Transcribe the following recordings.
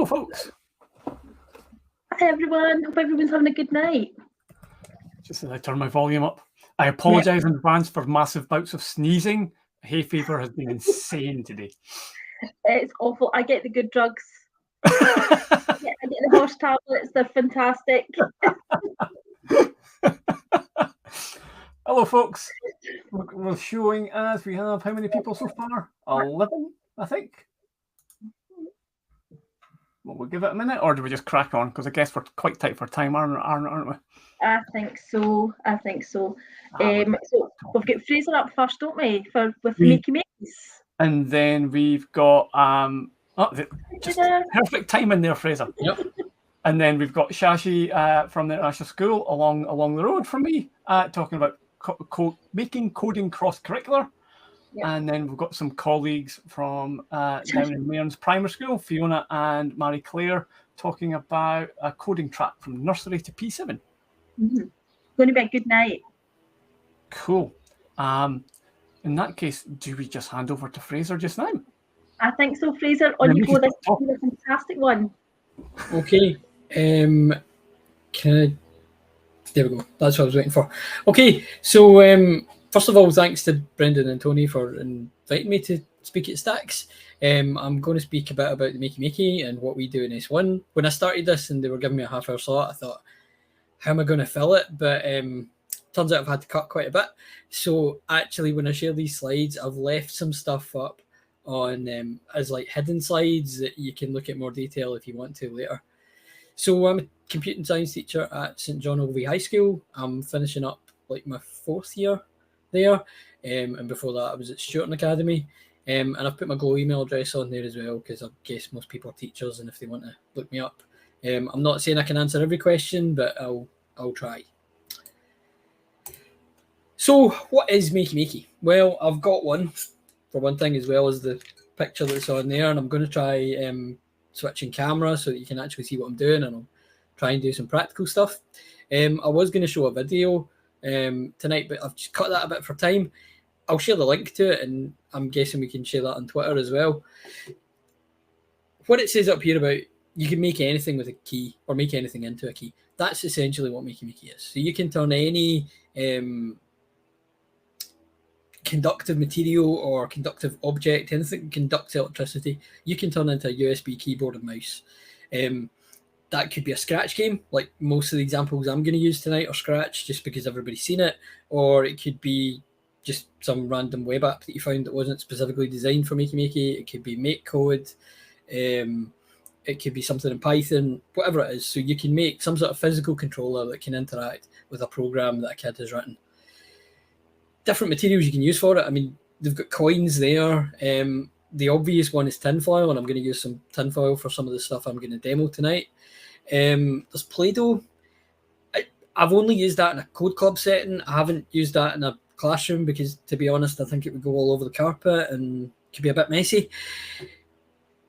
folks. Hi everyone, hope everyone's having a good night. Just as I turn my volume up, I apologise in advance for massive bouts of sneezing. Hay fever has been insane today. It's awful. I get the good drugs. I get the horse tablets, they're fantastic. Hello folks, we're showing as we have how many people so far? 11, I think. Well, we'll give it a minute, or do we just crack on? Because I guess we're quite tight for time, aren't we? I think so. So we've got Fraser up first, don't we? With Makey. And then we've got just perfect timing there, Fraser. Yep. And then we've got Shashi from the International School along the road from me, talking about making coding cross-curricular. Yep. And then we've got some colleagues from down in Mearns Primary School, Fiona and Mari-Clare, talking about a coding track from nursery to P7. Mm-hmm. Going to be a good night. Cool. In that case, do we just hand over to Fraser just now? I think so, Fraser. On you go. This is a fantastic one. Okay. There we go. That's what I was waiting for. Okay. So first of all, thanks to Brendan and Tony for inviting me to speak at STACS. I'm going to speak a bit about the Makey and what we do in S1. When I started this and they were giving me a half-hour slot, I thought, how am I going to fill it? But turns out I've had to cut quite a bit. So actually, when I share these slides, I've left some stuff up on as like hidden slides that you can look at more detail if you want to later. So I'm a computing science teacher at St John Ogilvie High School. I'm finishing up like my 4th year there, and before that I was at Stuart Academy, and I've put my Glow email address on there as well because I guess most people are teachers, and if they want to look me up, I'm not saying I can answer every question, but I'll try. So what is Makey? Well, I've got one for one thing, as well as the picture that's on there, and I'm going to try switching camera so that you can actually see what I'm doing, and I'll try and do some practical stuff. I was going to show a video tonight, but I've just cut that a bit for time. I'll share the link to it, and I'm guessing we can share that on Twitter as well. What it says up here about you can make anything with a key or make anything into a key, that's essentially what Makey is. So you can turn any conductive material or conductive object, anything that conducts electricity, you can turn into a USB keyboard and mouse. That could be a Scratch game, like most of the examples I'm going to use tonight are Scratch, just because everybody's seen it, or it could be just some random web app that you found that wasn't specifically designed for Makey. It could be make code, it could be something in Python, whatever it is. So you can make some sort of physical controller that can interact with a program that a kid has written. Different materials you can use for it. I mean, they've got coins there. The obvious one is tinfoil, and I'm going to use some tinfoil for some of the stuff I'm going to demo tonight. There's Play-Doh. I've only used that in a code club setting. I haven't used that in a classroom because, to be honest, I think it would go all over the carpet and could be a bit messy.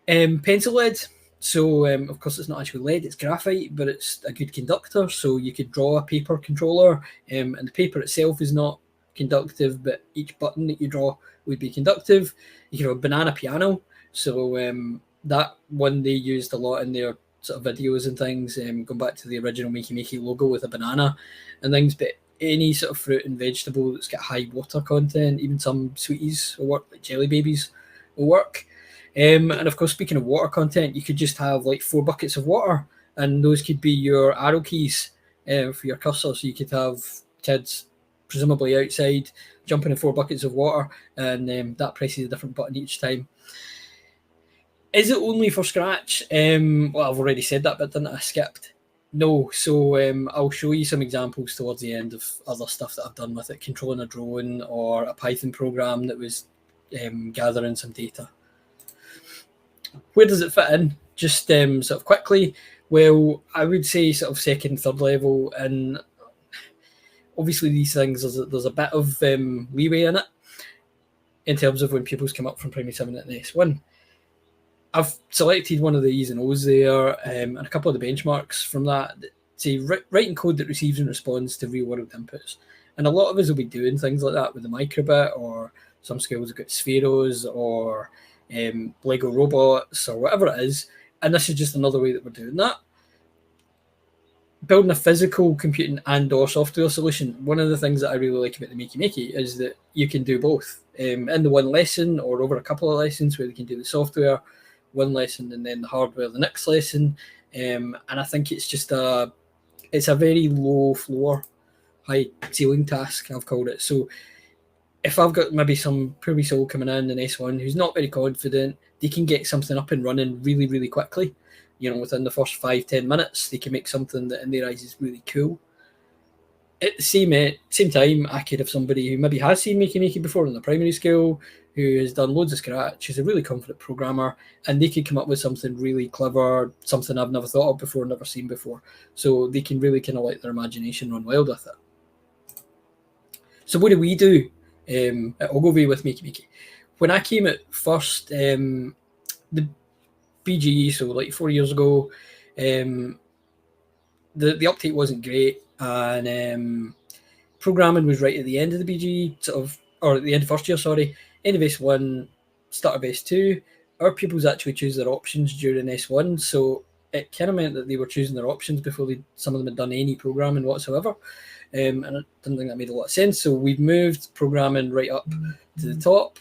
Pencil lead. So, of course, it's not actually lead, it's graphite, but it's a good conductor. So you could draw a paper controller, and the paper itself is not conductive, but each button that you draw would be conductive. You can have a banana piano. So that one they used a lot in their sort of videos and things, going back to the original Makey logo with a banana and things. But any sort of fruit and vegetable that's got high water content, even some sweeties will work, like jelly babies will work. And of course, speaking of water content, you could just have like 4 buckets of water, and those could be your arrow keys for your cursor. So you could have kids presumably outside jumping in 4 buckets of water, and that presses a different button each time. Is it only for Scratch? Well, I've already said that, but didn't I? Skipped. No, so I'll show you some examples towards the end of other stuff that I've done with it, controlling a drone or a Python program that was gathering some data. Where does it fit in? Just sort of quickly, well, I would say sort of 2nd, 3rd level, and obviously these things, there's a bit of leeway in it in terms of when pupils come up from primary 7 at S1. I've selected one of the E's and O's there, and a couple of the benchmarks from that say writing code that receives and responds to real-world inputs. And a lot of us will be doing things like that with the microbit, or some schools have got Spheros, or Lego robots, or whatever it is. and this is just another way that we're doing that. Building a physical computing and or software solution, one of the things that I really like about the Makey is that you can do both in the one lesson or over a couple of lessons, where they can do the software one lesson and then the hardware the next lesson. And I think it's just a very low floor, high ceiling task, I've called it. So if I've got maybe some poor wee soul coming in S1 who's not very confident, they can get something up and running really, really quickly. Within the first 5-10 minutes, they can make something that in their eyes is really cool. At the same time, I could have somebody who maybe has seen Makey before in the primary school, who has done loads of Scratch, who's a really confident programmer, and they could come up with something really clever, something I've never thought of before, never seen before. So they can really kind of let their imagination run wild with it. So what do we do at Ogilvie with Makey? When I came at first, the BG, so like 4 years ago, the uptake wasn't great, and programming was right at the end of the BG, or at the end of first year, end of S1, start of S2. Our pupils actually choose their options during S1, so it kind of meant that they were choosing their options before some of them had done any programming whatsoever, and I didn't think that made a lot of sense. So we've moved programming right up to the top.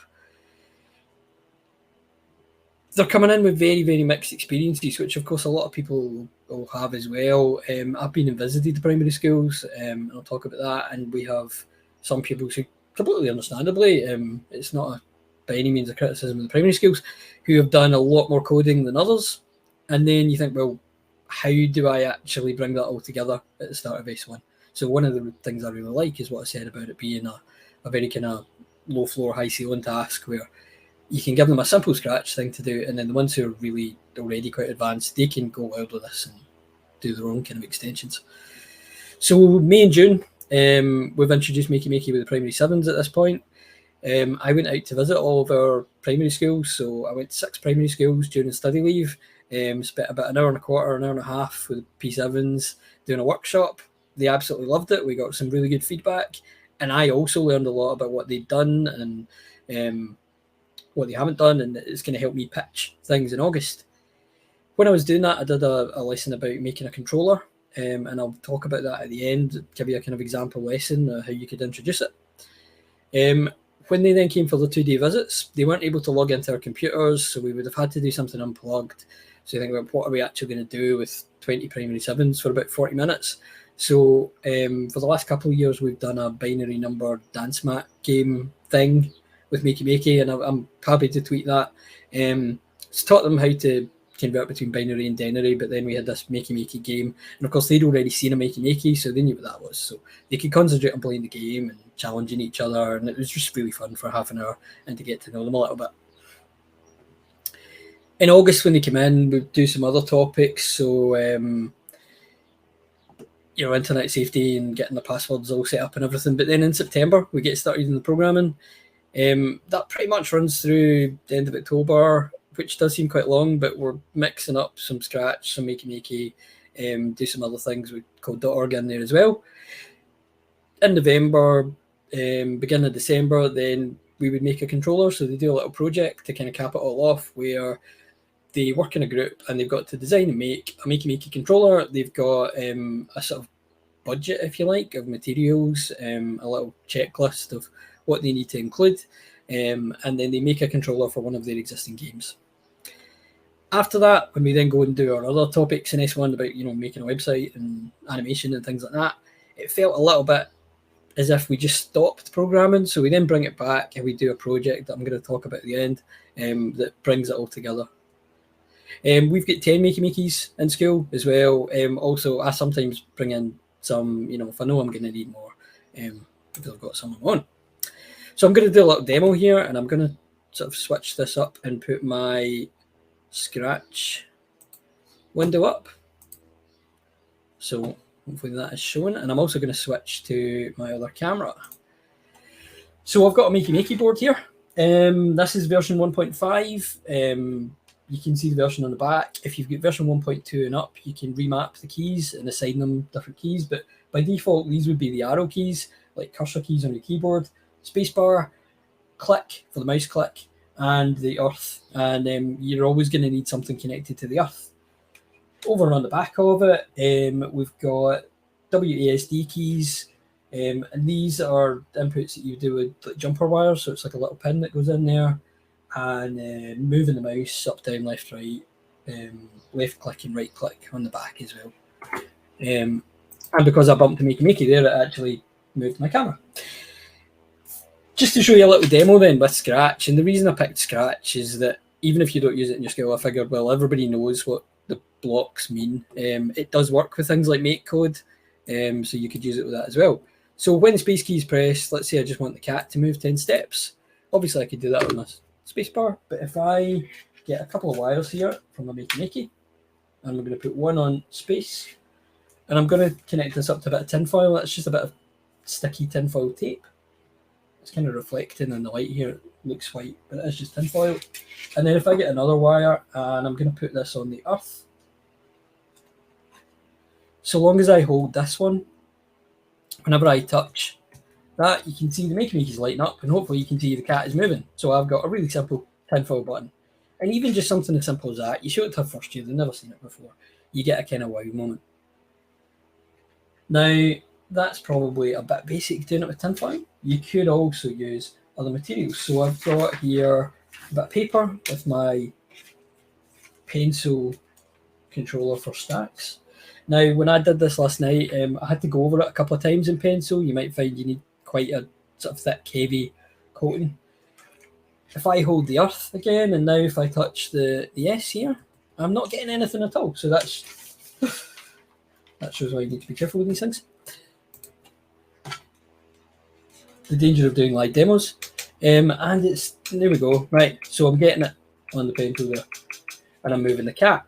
They're coming in with very, very mixed experiences, which of course a lot of people will have as well. I've been and visited the primary schools, and I'll talk about that. And we have some pupils who, completely understandably, it's not by any means a criticism of the primary schools, who have done a lot more coding than others. And then you think, well, how do I actually bring that all together at the start of S1? So one of the things I really like is what I said about it being a very kind of low floor, high ceiling task, where you can give them a simple Scratch thing to do, and then the ones who are really already quite advanced, they can go wild with this and do their own kind of extensions. So May and June, we've introduced Makey with the primary 7s at this point. I went out to visit all of our primary schools, so I went to 6 primary schools during study leave, spent about an hour and a quarter, an hour and a half with P7s doing a workshop. They absolutely loved it. We got some really good feedback, and I also learned a lot about what they'd done and what they haven't done, and it's going to help me pitch things in August. When I was doing that, I did a lesson about making a controller, and I'll talk about that at the end, give you a kind of example lesson of how you could introduce it. When they then came for the 2-day visits, they weren't able to log into our computers, so we would have had to do something unplugged. So you think about what are we actually going to do with 20 primary 7s for about 40 minutes. So for the last couple of years, we've done a binary number dance mat game thing with Makey, and I'm happy to tweet that. It's taught them how to convert between binary and denary, but then we had this Makey game, and of course they'd already seen a Makey, so they knew what that was. So they could concentrate on playing the game and challenging each other, and it was just really fun for half an hour and to get to know them a little bit. In August, when they came in, we'd do some other topics, so internet safety and getting the passwords all set up and everything. But then in September, we get started in the programming. That pretty much runs through the end of October, which does seem quite long, but we're mixing up some Scratch, some Makey, do some other things with code.org in there as well. In November, beginning of December, then we would make a controller. So they do a little project to kind of cap it all off, where they work in a group and they've got to design and make a Makey controller. They've got a sort of budget, if you like, of materials, a little checklist of what they need to include, and then they make a controller for one of their existing games. After that, when we then go and do our other topics in S1 about making a website and animation and things like that, it felt a little bit as if we just stopped programming. So we then bring it back and we do a project that I'm going to talk about at the end that brings it all together. We've got 10 Makeys in school as well. Also, I sometimes bring in some, if I know I'm going to need more, because I've got some of my own. So I'm going to do a little demo here, and I'm going to sort of switch this up and put my Scratch window up. So hopefully that is showing, and I'm also going to switch to my other camera. So I've got a Makey board here. This is version 1.5. You can see the version on the back. If you've got version 1.2 and up, you can remap the keys and assign them different keys. But by default, these would be the arrow keys, like cursor keys on your keyboard, spacebar, click for the mouse click, and the earth, and you're always going to need something connected to the earth. Over on the back of it, we've got WASD keys, and these are inputs that you do with like jumper wires, so it's like a little pin that goes in there, and moving the mouse up, down, left, right, left click and right click on the back as well. And because I bumped the Makey there, it actually moved my camera. Just to show you a little demo then with Scratch, and the reason I picked Scratch is that even if you don't use it in your skill, I figured, well, everybody knows what the blocks mean. It does work with things like MakeCode, so you could use it with that as well. So when the space key is pressed, let's say I just want the cat to move 10 steps. Obviously, I could do that on the space bar, but if I get a couple of wires here from the Makey, and I'm going to put one on space, and I'm going to connect this up to a bit of tinfoil. That's just a bit of sticky tinfoil tape. It's kind of reflecting in the light here. It looks white, but it is just tinfoil. And then if I get another wire, and I'm going to put this on the earth, so long as I hold this one, whenever I touch that, you can see the Makey's lighting up, and hopefully you can see the cat is moving. So I've got a really simple tinfoil button. And even just something as simple as that, you show it to a first year, they've never seen it before, you get a kind of wow moment. Now, that's probably a bit basic doing it with tinfoil. You could also use other materials. So I've got here a bit of paper with my pencil controller for STACS. Now, when I did this last night, I had to go over it a couple of times in pencil. You might find you need quite a sort of thick, heavy coating. If I hold the earth again, and now if I touch the S here, I'm not getting anything at all. So that shows why you need to be careful with these things. The danger of doing live demos. And it's, there we go. Right, so I'm getting it on the pencil there, and I'm moving the cat.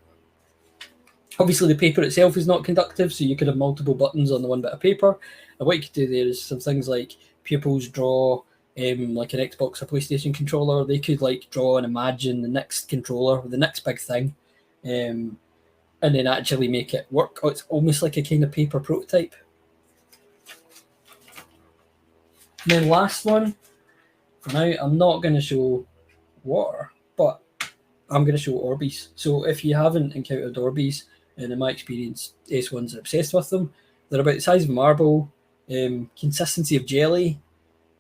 Obviously, the paper itself is not conductive, so you could have multiple buttons on the one bit of paper. And what you could do there is some things like pupils draw, like an Xbox or PlayStation controller. They could like draw and imagine the next controller, the next big thing, and then actually make it work. Oh, it's almost like a kind of paper prototype. And then last one, for now, I'm not going to show water, but I'm going to show Orbeez. So if you haven't encountered Orbeez, and in my experience, S1s are obsessed with them. They're about the size of a marble, consistency of jelly,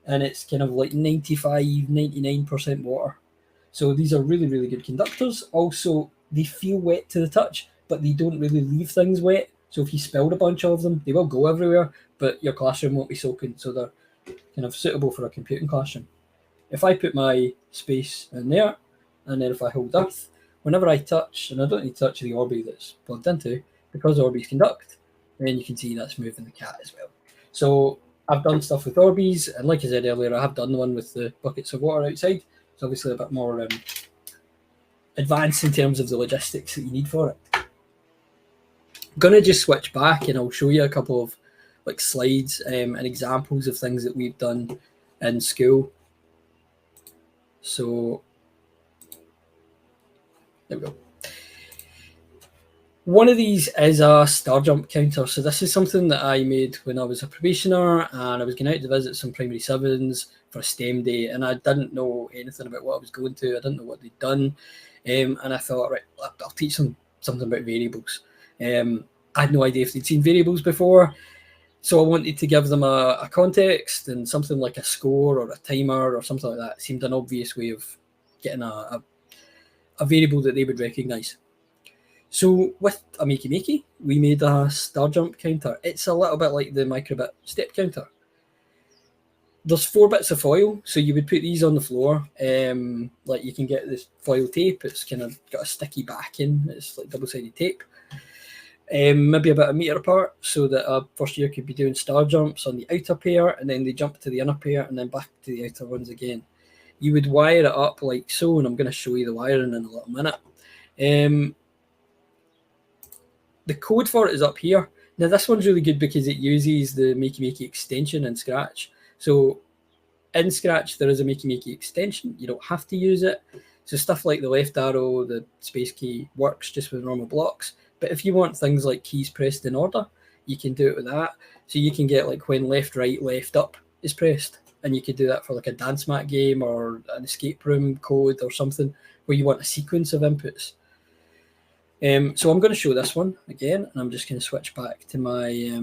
and it's kind of like 95, 99% water. So these are really, really good conductors. Also, they feel wet to the touch, but they don't really leave things wet. So if you spilled a bunch of them, they will go everywhere, but your classroom won't be soaking. So they're kind of suitable for a computing classroom. If I put my space in there, and then if I hold earth, whenever I touch, and I don't need to touch the Orbeez that's plugged into, because Orbeez conduct, then you can see that's moving the cat as well. So I've done stuff with Orbeez, and like I said earlier, I have done the one with the buckets of water outside. It's obviously a bit more advanced in terms of the logistics that you need for it. I'm going to just switch back, and I'll show you a couple of like slides and examples of things that we've done in school. So there we go. One of these is a star jump counter. So this is something that I made when I was a probationer, and I was going out to visit some primary sevens for a STEM day, and I didn't know anything about what I was going to. I didn't know what they'd done, and I thought, right, I'll teach them something about variables. I had no idea if they'd seen variables before, so I wanted to give them a context, and something like a score or a timer or something like that seemed an obvious way of getting a variable that they would recognise. So with a Makey, we made a star jump counter. It's a little bit like the microbit step counter. There's 4 bits of foil, so you would put these on the floor. Like you can get this foil tape. It's kind of got a sticky backing. It's like double-sided tape. Maybe about 1 metre apart, so that a first year could be doing star jumps on the outer pair, and then they jump to the inner pair, and then back to the outer ones again. You would wire it up like so, and I'm going to show you the wiring in a little minute. The code for it is up here. Now this one's really good because it uses the Makey extension in Scratch. So in Scratch there is a Makey extension. You don't have to use it. So stuff like the left arrow, the space key works just with normal blocks. But if you want things like keys pressed in order, you can do it with that. So you can get like when left, right, left, up is pressed. and you could do that for like a dance mat game or an escape room code or something where you want a sequence of inputs. So I'm going to show this one again, and I'm just going to switch back to my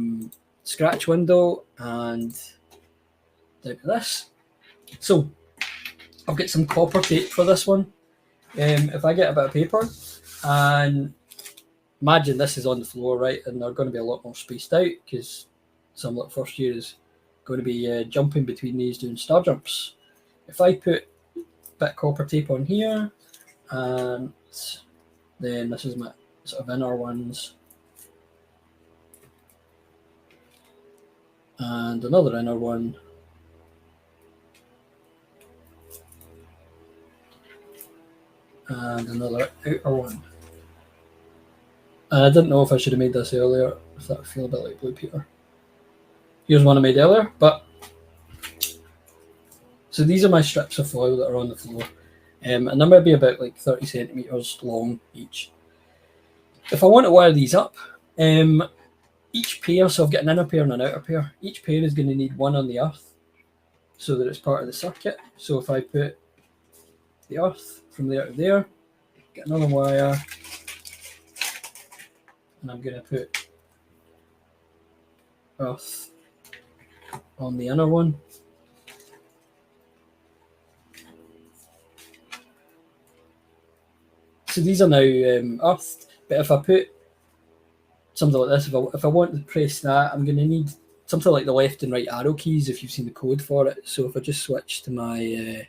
Scratch window and down to this. So I'll get some copper tape for this one. If I get a bit of paper, and imagine this is on the floor, right, and they're going to be a lot more spaced out because some like first year is going to be jumping between these doing star jumps. If I put a bit of copper tape on here, and then this is my sort of inner ones, and another inner one, and another outer one. And I didn't know if I should have made this earlier, if that would feel a bit like Blue Peter. Here's one I made earlier, but so these are my strips of foil that are on the floor, and they might be about like 30 centimeters long each. If I want to wire these up, each pair, so I've got an inner pair and an outer pair, each pair is going to need one on the earth so that it's part of the circuit. So if I put the earth from there to there, get another wire, and I'm going to put earth on the inner one. So these are now earthed, but if I put something like this, if I want to press that, I'm going to need something like the left and right arrow keys if you've seen the code for it. So if I just switch to my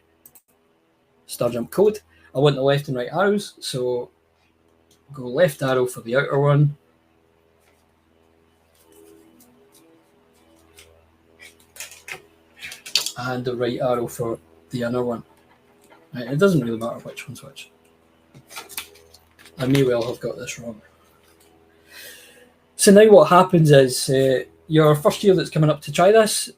star jump code, I want the left and right arrows. So go left arrow for the outer one, and the right arrow for the inner one. Right, it doesn't really matter which one's which. I may well have got this wrong. So now what happens is your first year that's coming up to try this,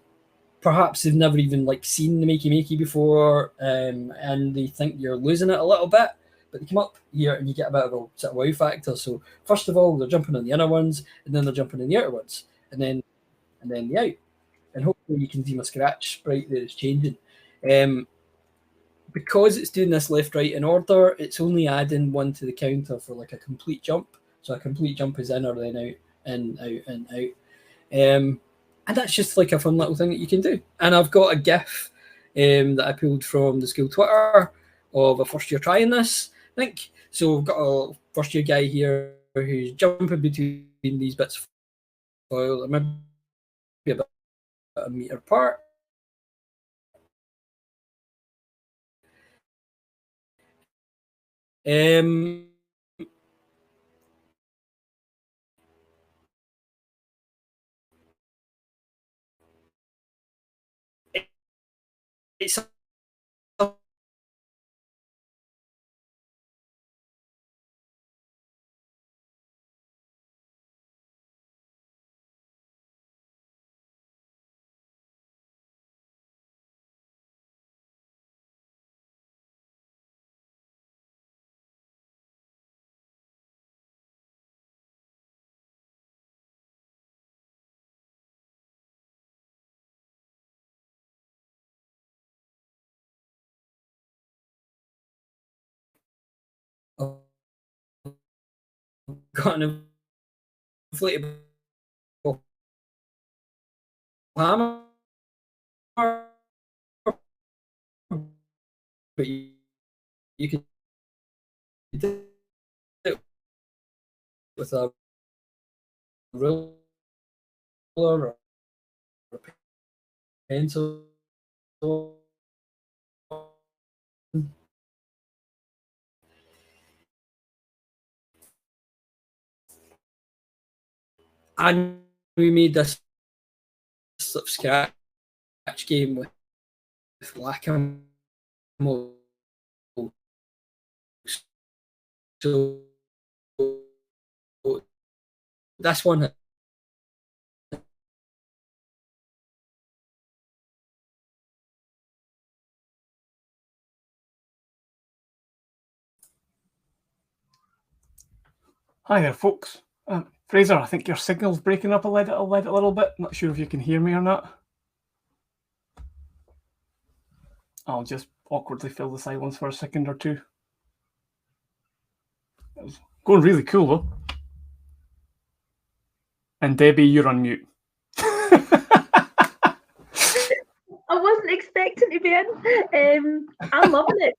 perhaps they've never even like seen the Makey before, and they think you're losing it a little bit, but they come up here and you get a bit of a sort of wow factor. So first of all, they're jumping on the inner ones, and then they're jumping on the outer ones, and then the out. And hopefully you can see my Scratch sprite that it's changing. Because it's doing this left, right in order, it's only adding one to the counter for like a complete jump. So a complete jump is in or then out, in, out, in, out. And that's just like a fun little thing that you can do. And I've got a GIF that I pulled from the school Twitter of a first year trying this, I think. So we've got a first year guy here who's jumping between these bits of foil, maybe about a meter apart. It's got an inflatable hammer, but you can do it with a ruler or a pencil. And we made this sort of Scratch game with whack-a-mole. So this one. Hi there, folks. Fraser, I think your signal's breaking up a little bit. Not sure if you can hear me or not. I'll just awkwardly fill the silence for a second or two. It was going really cool, though. And Debbie, you're on mute. I wasn't expecting to be in. I'm loving it.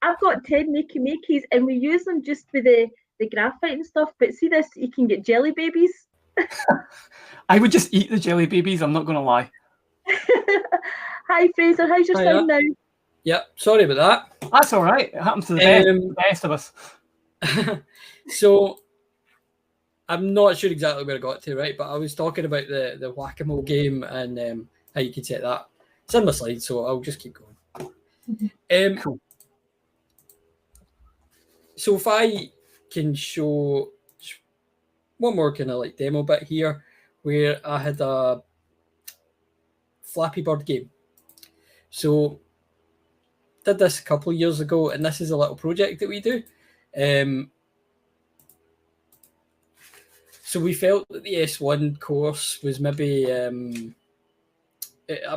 I've got 10 makeys, and we use them just with the graphite and stuff. But see this, you can get jelly babies. I would just eat the jelly babies, I'm not going to lie. Hi, Fraser. How's your sound now? Yeah, sorry about that. That's all right. It happens to the best of us. So, I'm not sure exactly where I got to, right? But I was talking about the whack-a-mole game and how you can set that. It's in my slides, so I'll just keep going. Cool. So if I can show one more kind of like demo bit here, where I had a Flappy Bird game. So did this a couple of years ago, and this is a little project that we do. So we felt that the S1 course was maybe a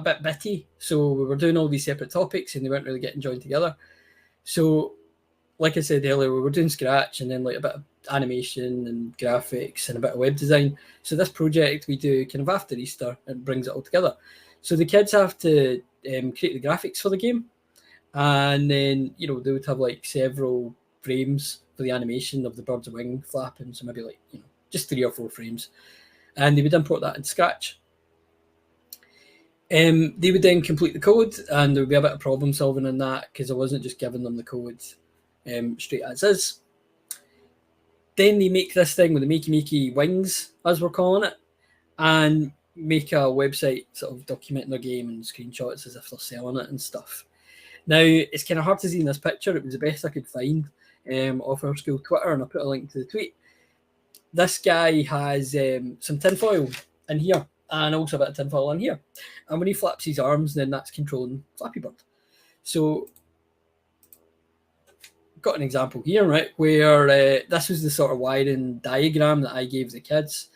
bit bitty. So we were doing all these separate topics and they weren't really getting joined together. So like I said earlier, we were doing Scratch and then like a bit of animation and graphics and a bit of web design. So this project we do kind of after Easter and brings it all together. So the kids have to create the graphics for the game. And then, you know, they would have like several frames for the animation of the bird's wing flapping. So maybe like, you know, just 3 or 4 frames. And they would import that in Scratch. They would then complete the code, and there would be a bit of problem solving in that because I wasn't just giving them the code straight as is. Then they make this thing with the makey wings, as we're calling it, and make a website sort of documenting their game and screenshots as if they're selling it and stuff. Now, it's kind of hard to see in this picture. It was the best I could find off our school Twitter, and I put a link to the tweet. This guy has some tinfoil in here and also a bit of tinfoil in here. And when he flaps his arms, then that's controlling Flappy Bird. So got an example here, right, where this was the sort of wiring diagram that I gave the kids.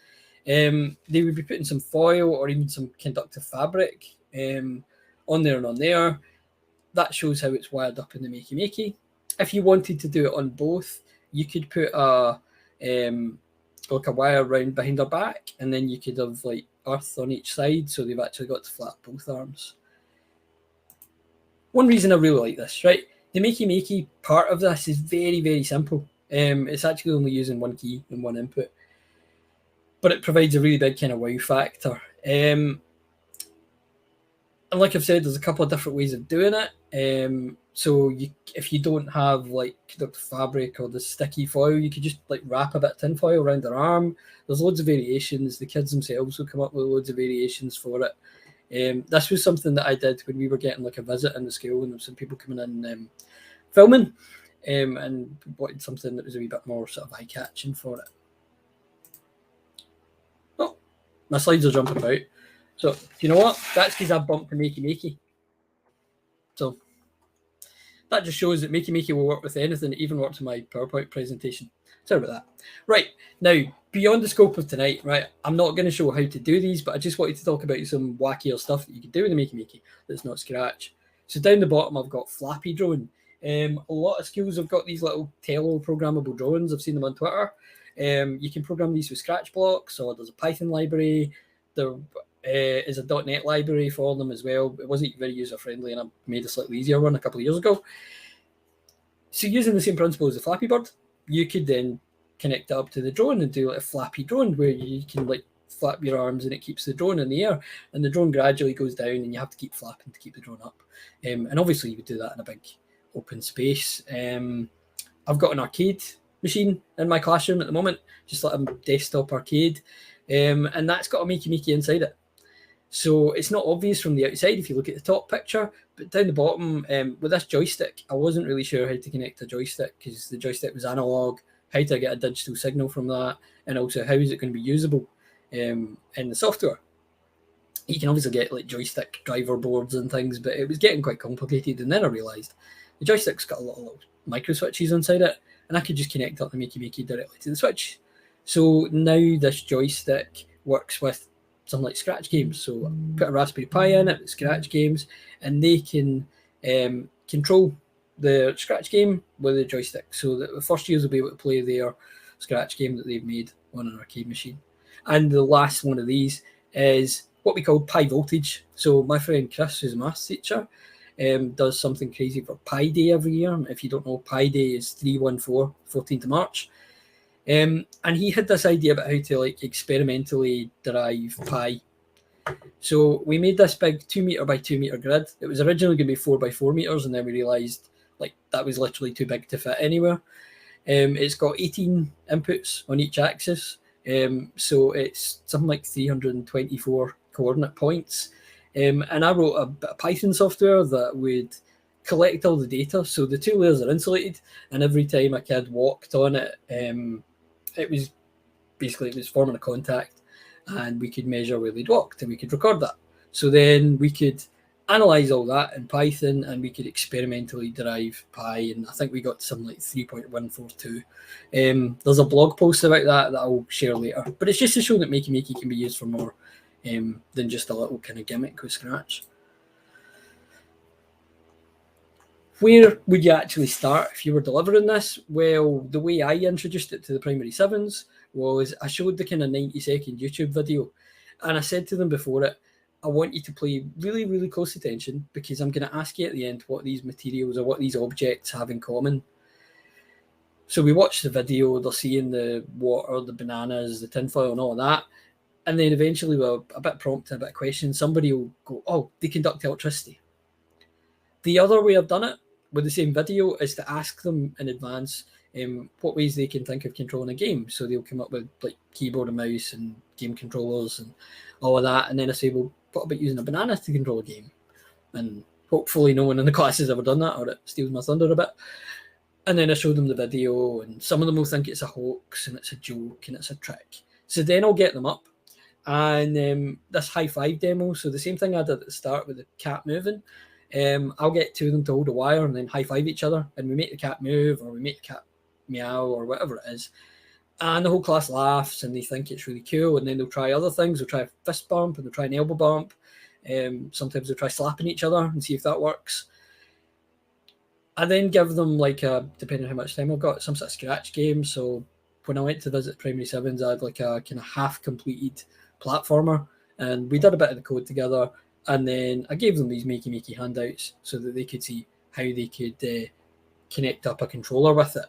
They would be putting some foil or even some conductive fabric on there and on there. That shows how it's wired up in the makey. If you wanted to do it on both, you could put a like a wire round behind their back, and then you could have like earth on each side, so they've actually got to flap both arms. One reason I really like this, right? The makey part of this is very, very simple. It's actually only using one key and one input, but it provides a really big kind of wow factor. And like I've said, there's a couple of different ways of doing it. So if you don't have like conductive fabric or the sticky foil, you could just like wrap a bit of tinfoil around their arm. There's loads of variations. The kids themselves will come up with loads of variations for it. This was something that I did when we were getting like a visit in the school, and there were some people coming in filming, and wanted something that was a wee bit more sort of eye-catching for it. Oh, my slides are jumping about. So, you know what? That's because I bumped the makey. So, that just shows that makey will work with anything. It even worked in my PowerPoint presentation. Sorry about that. Right, now, beyond the scope of tonight, right, I'm not going to show how to do these, but I just wanted to talk about some wackier stuff that you can do with the makey that's not Scratch. So down the bottom, I've got Flappy Drone. A lot of schools have got these little programmable drones. I've seen them on Twitter. You can program these with Scratch blocks, or there's a Python library. There is a .NET library for them as well. It wasn't very user-friendly, and I made a slightly easier one a couple of years ago. So using the same principle as the Flappy Bird, you could then connect it up to the drone and do like a Flappy Drone, where you can like flap your arms and it keeps the drone in the air, and the drone gradually goes down and you have to keep flapping to keep the drone up. And obviously you would do that in a big open space. I've got an arcade machine in my classroom at the moment, just like a desktop arcade, and that's got a makey inside it. So it's not obvious from the outside if you look at the top picture, but down the bottom, with this joystick, I wasn't really sure how to connect a joystick because the joystick was analog, how to get a digital signal from that, and also how is it going to be usable in the software. You can obviously get like joystick driver boards and things, but it was getting quite complicated, and then I realised the joystick's got a lot of little micro switches inside it, and I could just connect up the makey directly to the switch. So now this joystick works with some like Scratch games. So put a Raspberry Pi in it with Scratch games, and they can control the Scratch game with a joystick, so that the first years will be able to play their Scratch game that they've made on an arcade machine. And the last one of these is what we call Pi Voltage. So my friend Chris, who's a maths teacher, does something crazy for Pi Day every year. If you don't know, Pi Day is 314, 14th of March. And he had this idea about how to like experimentally derive pi. So we made this big 2 meter by 2 meter grid. It was originally going to be 4 by 4 meters, and then we realized like that was literally too big to fit anywhere. It's got 18 inputs on each axis. So it's something like 324 coordinate points. And I wrote a bit of Python software that would collect all the data. So the two layers are insulated, and every time a kid walked on it, it was forming a contact, and we could measure where they'd walked, and we could record that. So then we could analyze all that in Python, and we could experimentally derive pi, and I think we got something like 3.142. There's a blog post about that I'll share later, but it's just to show that Makey Makey can be used for more than just a little kind of gimmick with Scratch. Where would you actually start if you were delivering this? Well, the way I introduced it to the primary sevens was I showed the kind of 90-second YouTube video, and I said to them before it, I want you to pay really, really close attention, because I'm going to ask you at the end what these materials or what these objects have in common. So we watched the video, they're seeing the water, the bananas, the tinfoil and all of that. And then eventually, with a bit of prompt, a bit of question, somebody will go, oh, they conduct electricity. The other way I've done it with the same video is to ask them in advance what ways they can think of controlling a game. So they'll come up with like keyboard and mouse and game controllers and all of that. And then I say, well, what about using a banana to control a game? And hopefully no one in the class has ever done that, or it steals my thunder a bit. And then I show them the video, and some of them will think it's a hoax and it's a joke and it's a trick. So then I'll get them up. And this high five demo, so the same thing I did at the start with the cat moving, I'll get two of them to hold a wire and then high five each other, and we make the cat move, or we make the cat meow, or whatever it is. And the whole class laughs and they think it's really cool, and then they'll try other things. They'll try a fist bump and they'll try an elbow bump. Sometimes they'll try slapping each other and see if that works. I then give them, like, depending on how much time I've got, some sort of Scratch game. So when I went to visit primary sevens, I had like a kind of half-completed platformer, and we did a bit of the code together. And then I gave them these Makey Makey handouts so that they could see how they could connect up a controller with it.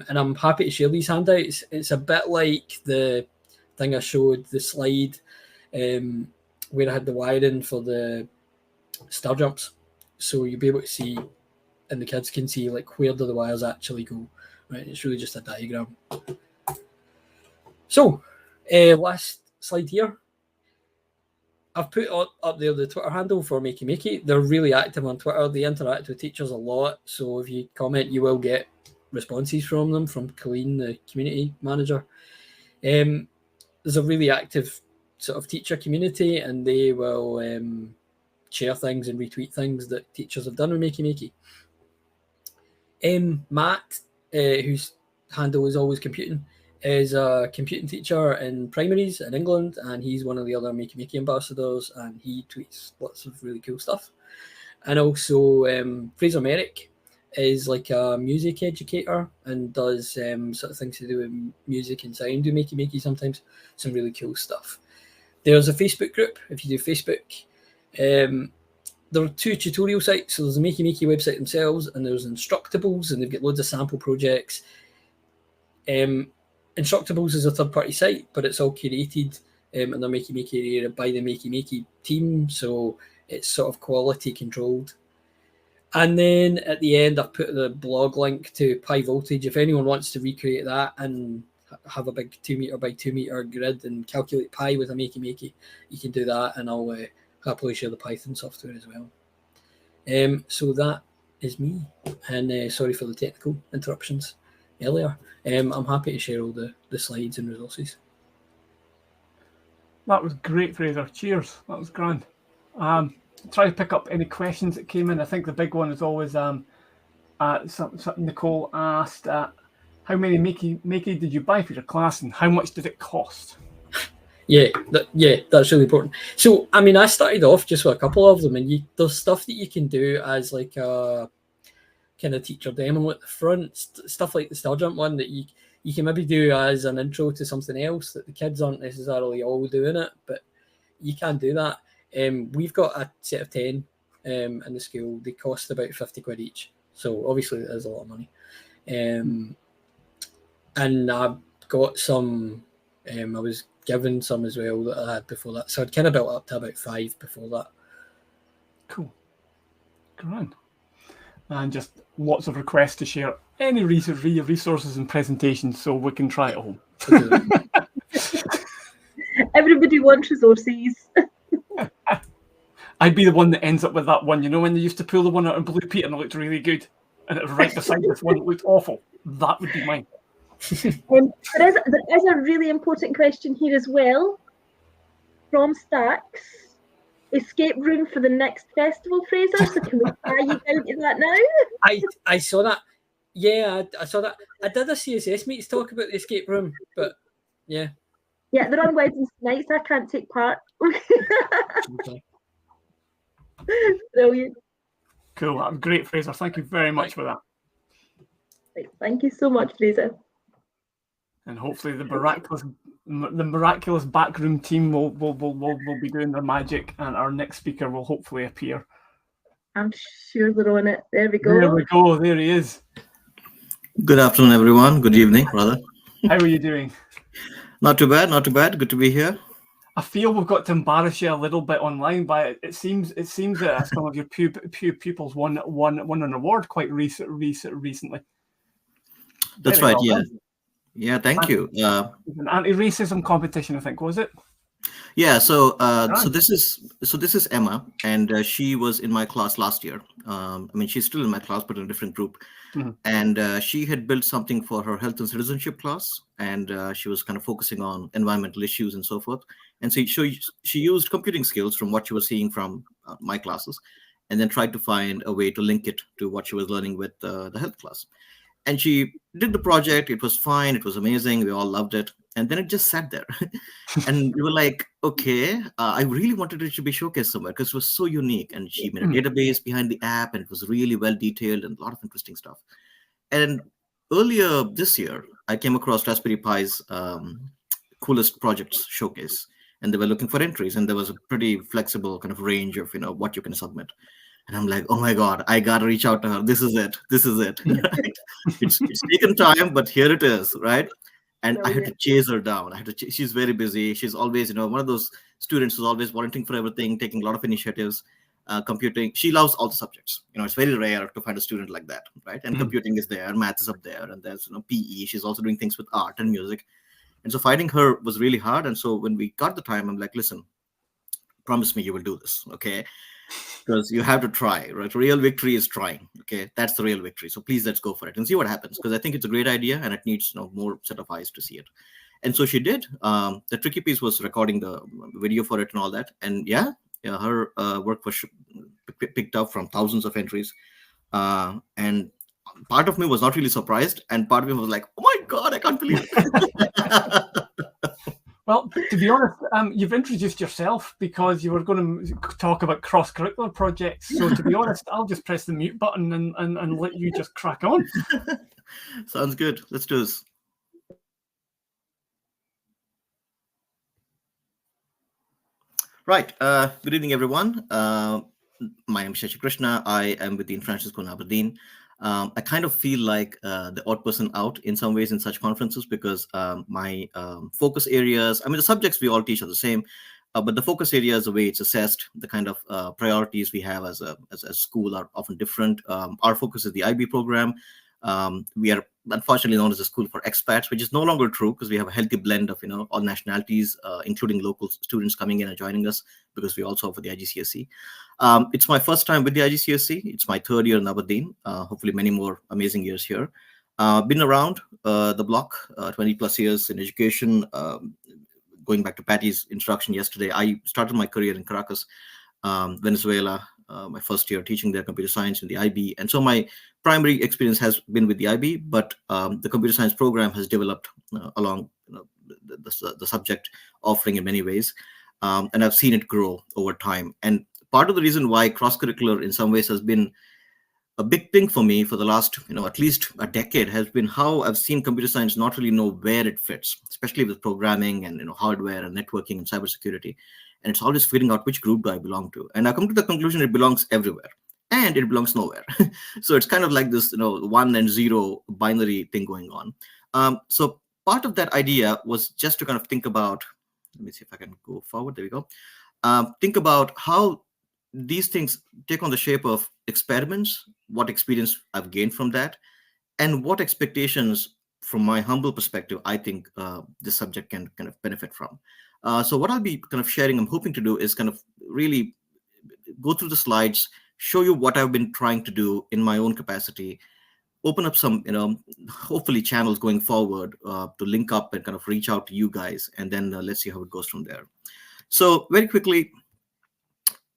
And I'm happy to share these handouts. It's a bit like the thing I showed, the slide, where I had the wiring for the star jumps. So you'll be able to see, and the kids can see, like, where do the wires actually go. Right? It's really just a diagram. So, last slide here. I've put up there the Twitter handle for Makey Makey. They're really active on Twitter. They interact with teachers a lot. So if you comment, you will get responses from them, from Colleen, the community manager. There's a really active sort of teacher community, and they will share things and retweet things that teachers have done with Makey Makey. Matt, whose handle is always computing, is a computing teacher in primaries in England, and he's one of the other Makey Makey ambassadors, and he tweets lots of really cool stuff. And also Fraser Merrick is like a music educator and does sort of things to do with music and sound, do Makey Makey sometimes, some really cool stuff. There's a Facebook group, if you do Facebook. There are two tutorial sites, so there's a Makey Makey website themselves, and there's Instructables, and they've got loads of sample projects. Instructables is a third-party site, but it's all curated in the Makey Makey area by the Makey Makey team, so it's sort of quality controlled. And then at the end, I've put the blog link to Pi Voltage. If anyone wants to recreate that and have a big 2 meter by 2 meter grid and calculate pi with a Makey Makey, you can do that, and I'll happily share the Python software as well. So that is me, and sorry for the technical interruptions earlier. I'm happy to share all the slides and resources. That was great, Fraser. Cheers. That was grand. Try to pick up any questions that came in. I think the big one is always Nicole asked, how many Makey did you buy for your class, and how much did it cost? Yeah, that's really important. So, I mean, I started off just with a couple of them, and there's stuff that you can do as like a kind of teacher demo at the front, stuff like the star jump one that you can maybe do as an intro to something else that the kids aren't necessarily all doing it, but you can do that. We've got a set of 10 in the school. They cost about 50 quid each, so obviously it is a lot of money. And I've got some. I was given some as well that I had before that, so I'd kind of built up to about 5 before that. Cool, grand. And just lots of requests to share any resources and presentations so we can try it at home. Everybody wants resources. I'd be the one that ends up with that one, you know, when they used to pull the one out of Blue Peter and it looked really good, and it was right beside this one that looked awful. That would be mine. There is a really important question here as well from STACS. Escape room for the next festival, Fraser. So can we tie you down to that now? I saw that. Yeah, I saw that. I did a CSS meet to talk about the escape room, but yeah. Yeah, they're on Wednesday nights. I can't take part. Okay. Brilliant. Cool. Great, Fraser. Thank you very much for that. Right, thank you so much, Fraser. And hopefully the miraculous backroom team will be doing their magic, and our next speaker will hopefully appear. I'm sure they're on it. There we go. There we go. There he is. Good afternoon, everyone. Good evening, rather. How are you doing? Not too bad. Not too bad. Good to be here. I feel we've got to embarrass you a little bit online, but it seems that some of your pupils won an award quite recently. That's Very right. well Yeah. done. Yeah. Thank you. An anti-racism competition, I think, was it? Yeah. So this is Emma, and she was in my class last year. I mean, she's still in my class, but in a different group. Mm-hmm. And she had built something for her health and citizenship class, and she was kind of focusing on environmental issues and so forth. And so she used computing skills from what she was seeing from my classes, and then tried to find a way to link it to what she was learning with the health class. And she did the project. It was fine. It was amazing. We all loved it. And then it just sat there. And we were like, okay, I really wanted it to be showcased somewhere because it was so unique. And she made a database behind the app, and it was really well detailed and a lot of interesting stuff. And earlier this year, I came across Raspberry Pi's coolest projects showcase. And they were looking for entries. And there was a pretty flexible kind of range of, what you can submit. And I'm like, oh my God, I got to reach out to her. This is it. Right? It's taken time, but here it is, right? And I had to chase her down. She's very busy. She's always, one of those students who's always volunteering for everything, taking a lot of initiatives, computing. She loves all the subjects. It's very rare to find a student like that, right? And computing is there, math is up there, and there's PE. She's also doing things with art and music. And so finding her was really hard. And so when we got the time, I'm like, listen, promise me you will do this, okay? Because you have to try, right? Real victory is trying. Okay, that's the real victory. So please, let's go for it and see what happens. Because I think it's a great idea, and it needs more set of eyes to see it. And so she did. The tricky piece was recording the video for it and all that. And her work was picked up from thousands of entries. And part of me was not really surprised, and part of me was like, "Oh my God, I can't believe it." Well, to be honest, you've introduced yourself because you were going to talk about cross-curricular projects. So to be honest, I'll just press the mute button and let you just crack on. Sounds good. Let's do this. Right. Good evening, everyone. My name is Shashi Krishna. I am with the International School in Aberdeen. I kind of feel like the odd person out in some ways in such conferences because my focus areas, the subjects we all teach are the same, but the focus areas, the way it's assessed, the kind of priorities we have as a school are often different. Our focus is the IB program. We are unfortunately known as a school for expats, which is no longer true because we have a healthy blend of all nationalities, including local students coming in and joining us because we also offer the IGCSE. It's my first time with the IGCSE. It's my third year in Aberdeen. Hopefully many more amazing years here. Been around the block, 20 plus years in education. Going back to Patty's introduction yesterday, I started my career in Caracas, Venezuela, my first year teaching their computer science in the IB. And so my primary experience has been with the IB, but the computer science program has developed along the subject offering in many ways. And I've seen it grow over time. And part of the reason why cross-curricular in some ways has been a big thing for me for the last, at least a decade has been how I've seen computer science not really know where it fits, especially with programming and hardware and networking and cybersecurity. And it's always figuring out which group do I belong to. And I come to the conclusion it belongs everywhere and it belongs nowhere. So it's kind of like this, 1 and 0 binary thing going on. So part of that idea was just to kind of think about, let me see if I can go forward. There we go. Think about how these things take on the shape of experiments, what experience I've gained from that, and what expectations from my humble perspective, I think this subject can kind of benefit from. So what I'll be kind of sharing, I'm hoping to do is kind of really go through the slides, show you what I've been trying to do in my own capacity, open up some, hopefully channels going forward to link up and kind of reach out to you guys, and then let's see how it goes from there. So very quickly,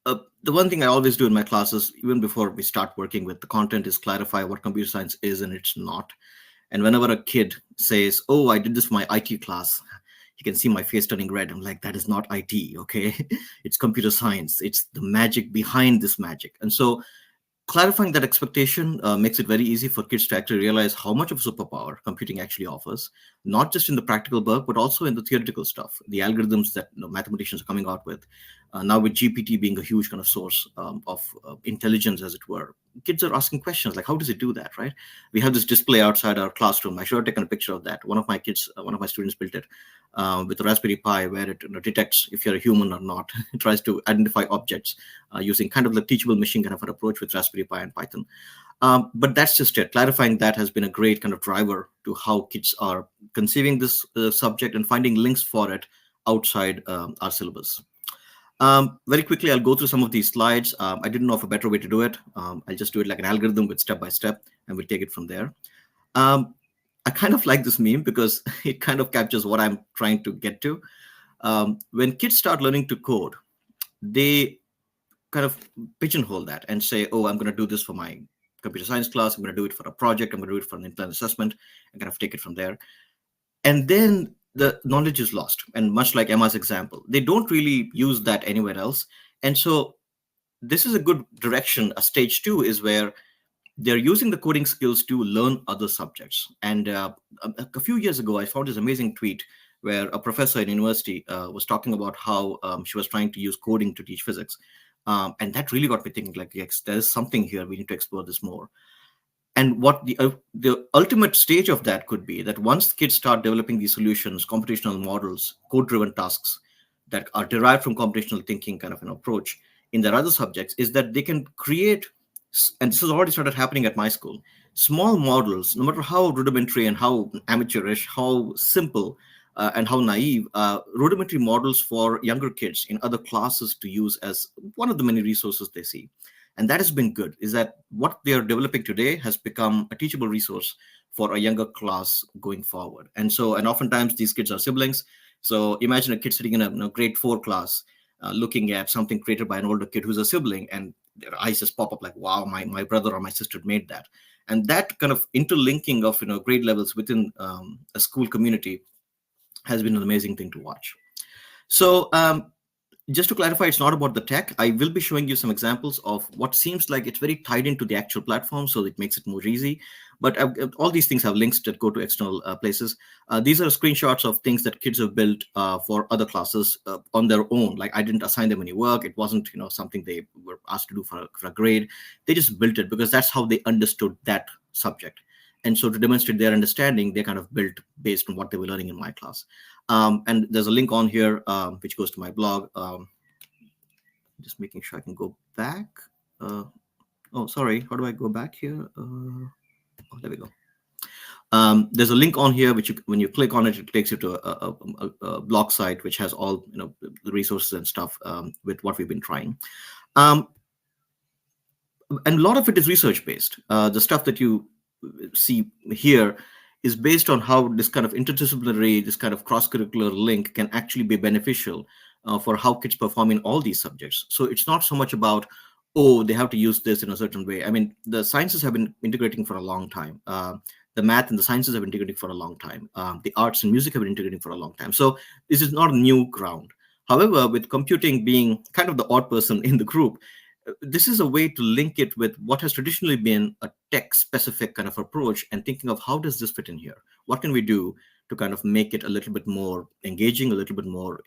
the one thing I always do in my classes, even before we start working with the content, is clarify what computer science is and it's not. And whenever a kid says, oh, I did this for my IT class, you can see my face turning red. I'm like, that is not IT, okay? It's computer science. It's the magic behind this magic. And so clarifying that expectation makes it very easy for kids to actually realize how much of a superpower computing actually offers, not just in the practical work, but also in the theoretical stuff, the algorithms that mathematicians are coming out with. Now with GPT being a huge kind of source of intelligence, as it were, kids are asking questions like, how does it do that, right? We have this display outside our classroom. I should have taken a picture of that. One of my students built it with a Raspberry Pi, where it detects if you're a human or not. It tries to identify objects using kind of the teachable machine kind of an approach with Raspberry Pi and Python. But that's just it. Clarifying that has been a great kind of driver to how kids are conceiving this subject and finding links for it outside our syllabus. Very quickly, I'll go through some of these slides. I didn't know of a better way to do it. I'll just do it like an algorithm with step-by-step, and we'll take it from there. I kind of like this meme because it kind of captures what I'm trying to get to. When kids start learning to code, they kind of pigeonhole that and say, oh, I'm going to do this for my computer science class. I'm going to do it for a project. I'm going to do it for an in-plan assessment, and kind of take it from there. And then the knowledge is lost. And much like Emma's example, they don't really use that anywhere else. And so this is a good direction. A stage 2 is where they're using the coding skills to learn other subjects. And a few years ago, I found this amazing tweet where a professor in university was talking about how she was trying to use coding to teach physics. And that really got me thinking, like, yes, there's something here. We need to explore this more. And what the ultimate stage of that could be that once kids start developing these solutions, computational models, code-driven tasks that are derived from computational thinking kind of an approach in their other subjects, is that they can create, and this has already started happening at my school, small models, no matter how rudimentary and how amateurish, how simple and how naive, rudimentary models for younger kids in other classes to use as one of the many resources they see. And that has been good, is that what they are developing today has become a teachable resource for a younger class going forward. And oftentimes these kids are siblings. So imagine a kid sitting in a grade 4 class, looking at something created by an older kid who's a sibling, and their eyes just pop up like, wow, my brother or my sister made that. And that kind of interlinking of grade levels within a school community has been an amazing thing to watch. So just to clarify, it's not about the tech. I will be showing you some examples of what seems like it's very tied into the actual platform, so it makes it more easy. But all these things have links that go to external places. These are screenshots of things that kids have built for other classes on their own. Like, I didn't assign them any work. It wasn't something they were asked to do for a grade. They just built it because that's how they understood that subject. And so to demonstrate their understanding, they kind of built based on what they were learning in my class. And there's a link on here, which goes to my blog. Just making sure I can go back. Oh, sorry. How do I go back here? Oh, there we go. There's a link on here, which when you click on it, it takes you to a blog site, which has all the resources and stuff with what we've been trying. And a lot of it is research-based. The stuff that you see here is based on how this kind of interdisciplinary, this kind of cross-curricular link can actually be beneficial for how kids perform in all these subjects. So it's not so much about oh, they have to use this in a certain way. I mean, the sciences have been integrating for a long time. The math and the sciences have been integrating for a long time. The arts and music have been integrating for a long time. So this is not new ground. However, with computing being kind of the odd person in the group, this is a way to link it with what has traditionally been a tech-specific kind of approach, and thinking of how does this fit in here? What can we do to kind of make it a little bit more engaging, a little bit more,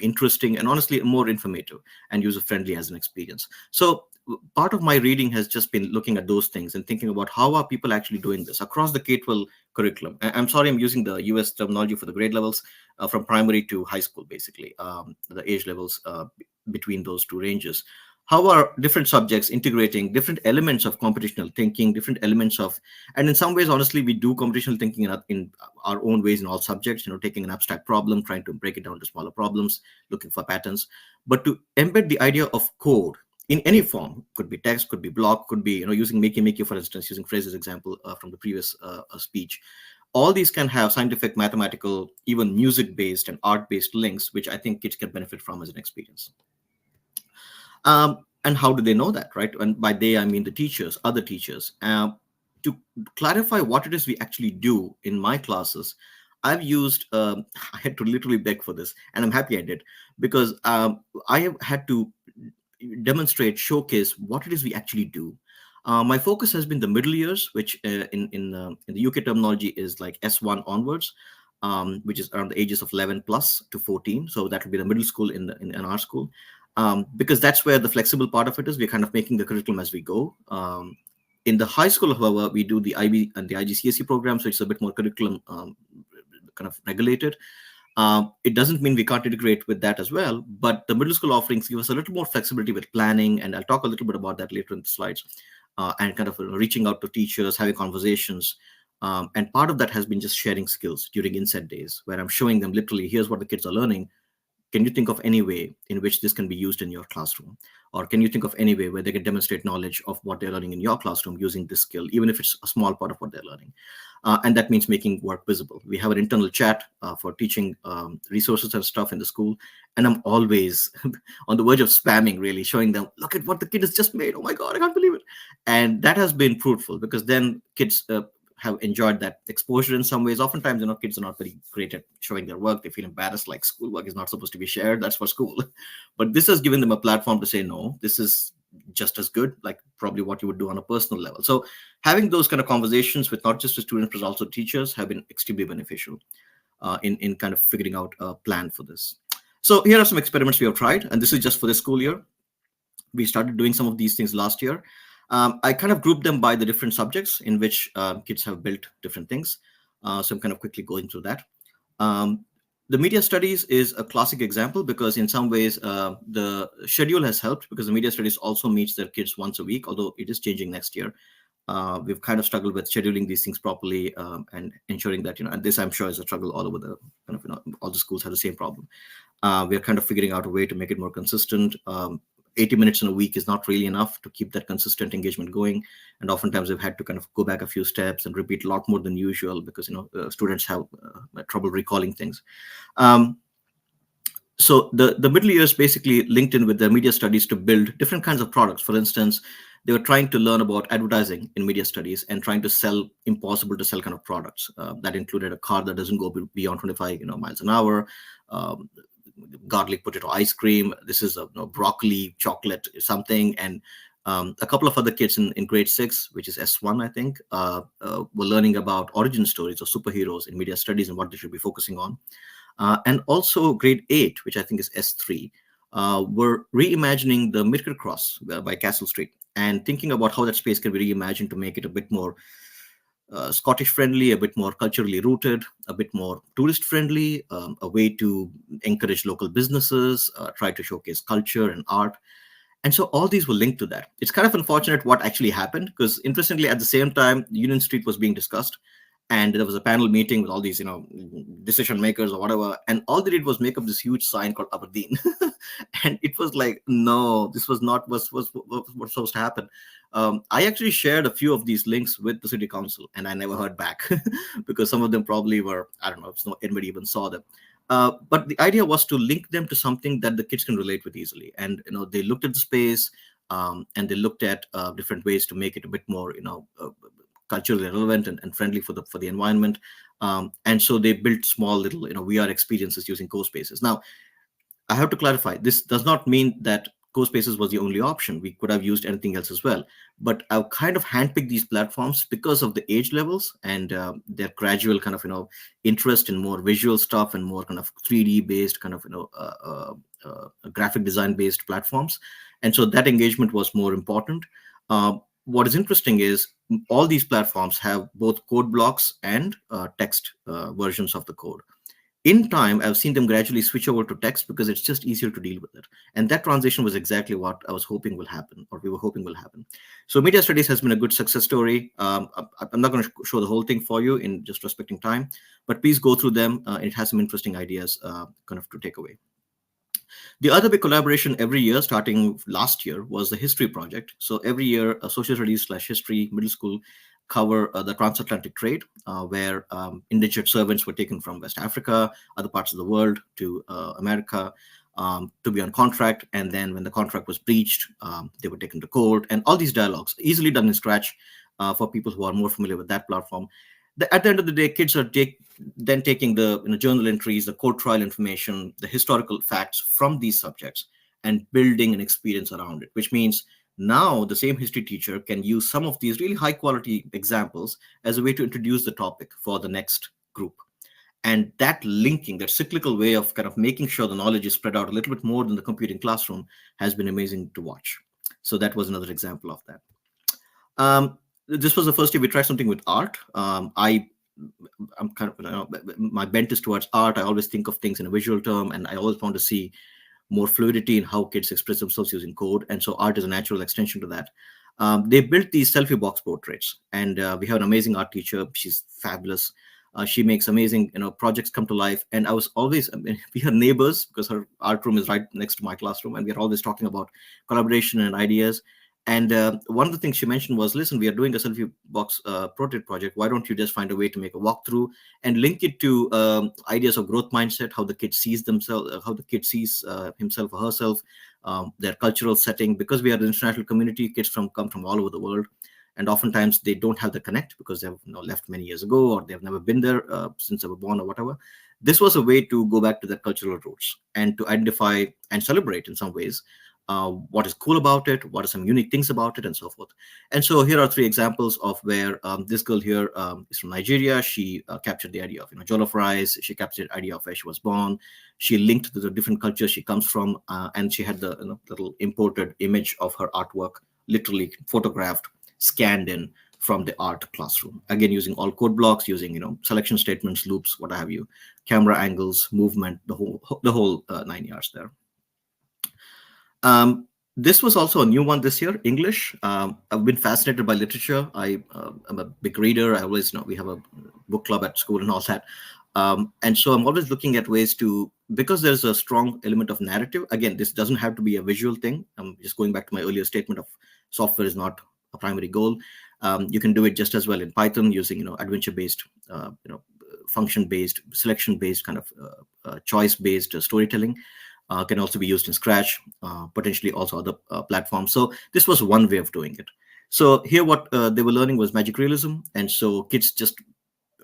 interesting, and honestly more informative and user-friendly as an experience. So part of my reading has just been looking at those things and thinking about how are people actually doing this across the K-12 curriculum. I'm sorry, I'm using the US terminology for the grade levels, from primary to high school, basically, the age levels between those two ranges. How are different subjects integrating different elements of computational thinking, different elements of, and in some ways, honestly, we do computational thinking in our own ways in all subjects, taking an abstract problem, trying to break it down to smaller problems, looking for patterns. But to embed the idea of code in any form, could be text, could be block, could be, using Makey, for instance, using Fraser's example from the previous speech. All these can have scientific, mathematical, even music-based and art-based links, which I think kids can benefit from as an experience. And how do they know that, right? And by they, I mean the teachers, other teachers. To clarify what it is we actually do in my classes, I've used, I had to literally beg for this, and I'm happy I did, because I have had to demonstrate, showcase what it is we actually do. My focus has been the middle years, which in the UK terminology is like S1 onwards, which is around the ages of 11 plus to 14. So that will be the middle school in our school, because that's where the flexible part of it is. We're kind of making the curriculum as we go. In the high school, however, we do the IB and the IGCSE program, so it's a bit more curriculum kind of regulated. It doesn't mean we can't integrate with that as well, but the middle school offerings give us a little more flexibility with planning, and I'll talk a little bit about that later in the slides, and kind of reaching out to teachers, having conversations. And part of that has been just sharing skills during inset days, where I'm showing them literally, here's what the kids are learning. Can you think of any way in which this can be used in your classroom? Or can you think of any way where they can demonstrate knowledge of what they're learning in your classroom using this skill, even if it's a small part of what they're learning? And that means making work visible. We have an internal chat for teaching resources and stuff in the school. And I'm always on the verge of spamming, really, showing them, look at what the kid has just made. Oh my God, I can't believe it. And that has been fruitful, because then kids have enjoyed that exposure in some ways. Oftentimes, kids are not very great at showing their work. They feel embarrassed, like schoolwork is not supposed to be shared. That's for school. But this has given them a platform to say, no, this is just as good, like probably what you would do on a personal level. So having those kind of conversations with not just the students, but also teachers have been extremely beneficial in kind of figuring out a plan for this. So here are some experiments we have tried, and this is just for this school year. We started doing some of these things last year. I kind of grouped them by the different subjects in which kids have built different things. So I'm kind of quickly going through that. The media studies is a classic example, because in some ways the schedule has helped, because the media studies also meets their kids once a week, although it is changing next year. We've kind of struggled with scheduling these things properly and ensuring that, and this I'm sure is a struggle all over the kind of, all the schools have the same problem. We're kind of figuring out a way to make it more consistent. 80 minutes in a week is not really enough to keep that consistent engagement going. And oftentimes we've had to kind of go back a few steps and repeat a lot more than usual, because, students have trouble recalling things. So the middle years basically linked in with the media studies to build different kinds of products. For instance, they were trying to learn about advertising in media studies and trying to sell impossible to sell kind of products. That included a car that doesn't go beyond 25 miles an hour, garlic potato ice cream. This is a broccoli chocolate something. And a couple of other kids in grade 6, which is S1, I think, were learning about origin stories of superheroes in media studies and what they should be focusing on. And also grade 8, which I think is S3, were reimagining the Mearns Cross by Castle Street and thinking about how that space can be reimagined to make it a bit more Scottish friendly, a bit more culturally rooted, a bit more tourist friendly, a way to encourage local businesses, try to showcase culture and art. And so all these were linked to that. It's kind of unfortunate what actually happened, because interestingly, at the same time, Union Street was being discussed, and there was a panel meeting with all these, decision makers or whatever. And all they did was make up this huge sign called Aberdeen. And it was like, no, this was not what's supposed to happen. I actually shared a few of these links with the city council, and I never heard back because some of them probably were, I don't know, if anybody even saw them. But the idea was to link them to something that the kids can relate with easily. And, they looked at the space, and they looked at different ways to make it a bit more, culturally relevant and friendly for the environment. And so they built small little, VR experiences using CoSpaces. Now, I have to clarify, this does not mean that CoSpaces was the only option. We could have used anything else as well. But I've kind of handpicked these platforms because of the age levels and their gradual kind of, interest in more visual stuff and more kind of 3D based kind of, graphic design based platforms. And so that engagement was more important. What is interesting is all these platforms have both code blocks and text versions of the code. In time, I've seen them gradually switch over to text because it's just easier to deal with it. And that transition was exactly what I was hoping will happen, or we were hoping will happen. So media studies has been a good success story. I'm not going to show the whole thing for you in just respecting time, but please go through them. It has some interesting ideas kind of to take away. The other big collaboration every year, starting last year, was the history project. So every year, social studies / history middle school cover the transatlantic trade, where indentured servants were taken from West Africa, other parts of the world, to America to be on contract. And then when the contract was breached, they were taken to court. And all these dialogues, easily done in Scratch for people who are more familiar with that platform. At the end of the day, kids are then taking the journal entries, the court trial information, the historical facts from these subjects and building an experience around it, which means now the same history teacher can use some of these really high quality examples as a way to introduce the topic for the next group. And that linking, that cyclical way of kind of making sure the knowledge is spread out a little bit more than the computing classroom has been amazing to watch. So that was another example of that. This was the first year we tried something with art. I'm kind of, my bent is towards art. I always think of things in a visual term, and I always want to see more fluidity in how kids express themselves using code. And so art is a natural extension to that. They built these selfie box portraits, and we have an amazing art teacher. She's fabulous. She makes amazing, projects come to life. And I was always, we are neighbors because her art room is right next to my classroom, and we are always talking about collaboration and ideas. And one of the things she mentioned was, listen, we are doing a selfie box portrait project. Why don't you just find a way to make a walkthrough and link it to ideas of growth mindset, how the kid sees themselves, how the kid sees himself or herself, their cultural setting. Because we are an international community, kids come from all over the world. And oftentimes they don't have the connect because they've left many years ago, or they've never been there since they were born or whatever. This was a way to go back to their cultural roots and to identify and celebrate in some ways what is cool about it, what are some unique things about it, and so forth. And so here are 3 examples of where this girl here is from Nigeria. She captured the idea of jollof rice. She captured the idea of where she was born. She linked to the different cultures she comes from, and she had the little imported image of her artwork, literally photographed, scanned in from the art classroom. Again, using all code blocks, using selection statements, loops, what have you, camera angles, movement, the whole 9 yards there. This was also a new one this year, English. I've been fascinated by literature. I'm a big reader. I always we have a book club at school and all that. And so I'm always looking at ways to, because there's a strong element of narrative. Again, this doesn't have to be a visual thing. I'm just going back to my earlier statement of software is not a primary goal. You can do it just as well in Python using adventure-based, function-based, selection-based kind of choice-based storytelling. Can also be used in Scratch, potentially also other platforms. So this was one way of doing it. So here what they were learning was magic realism. And so kids just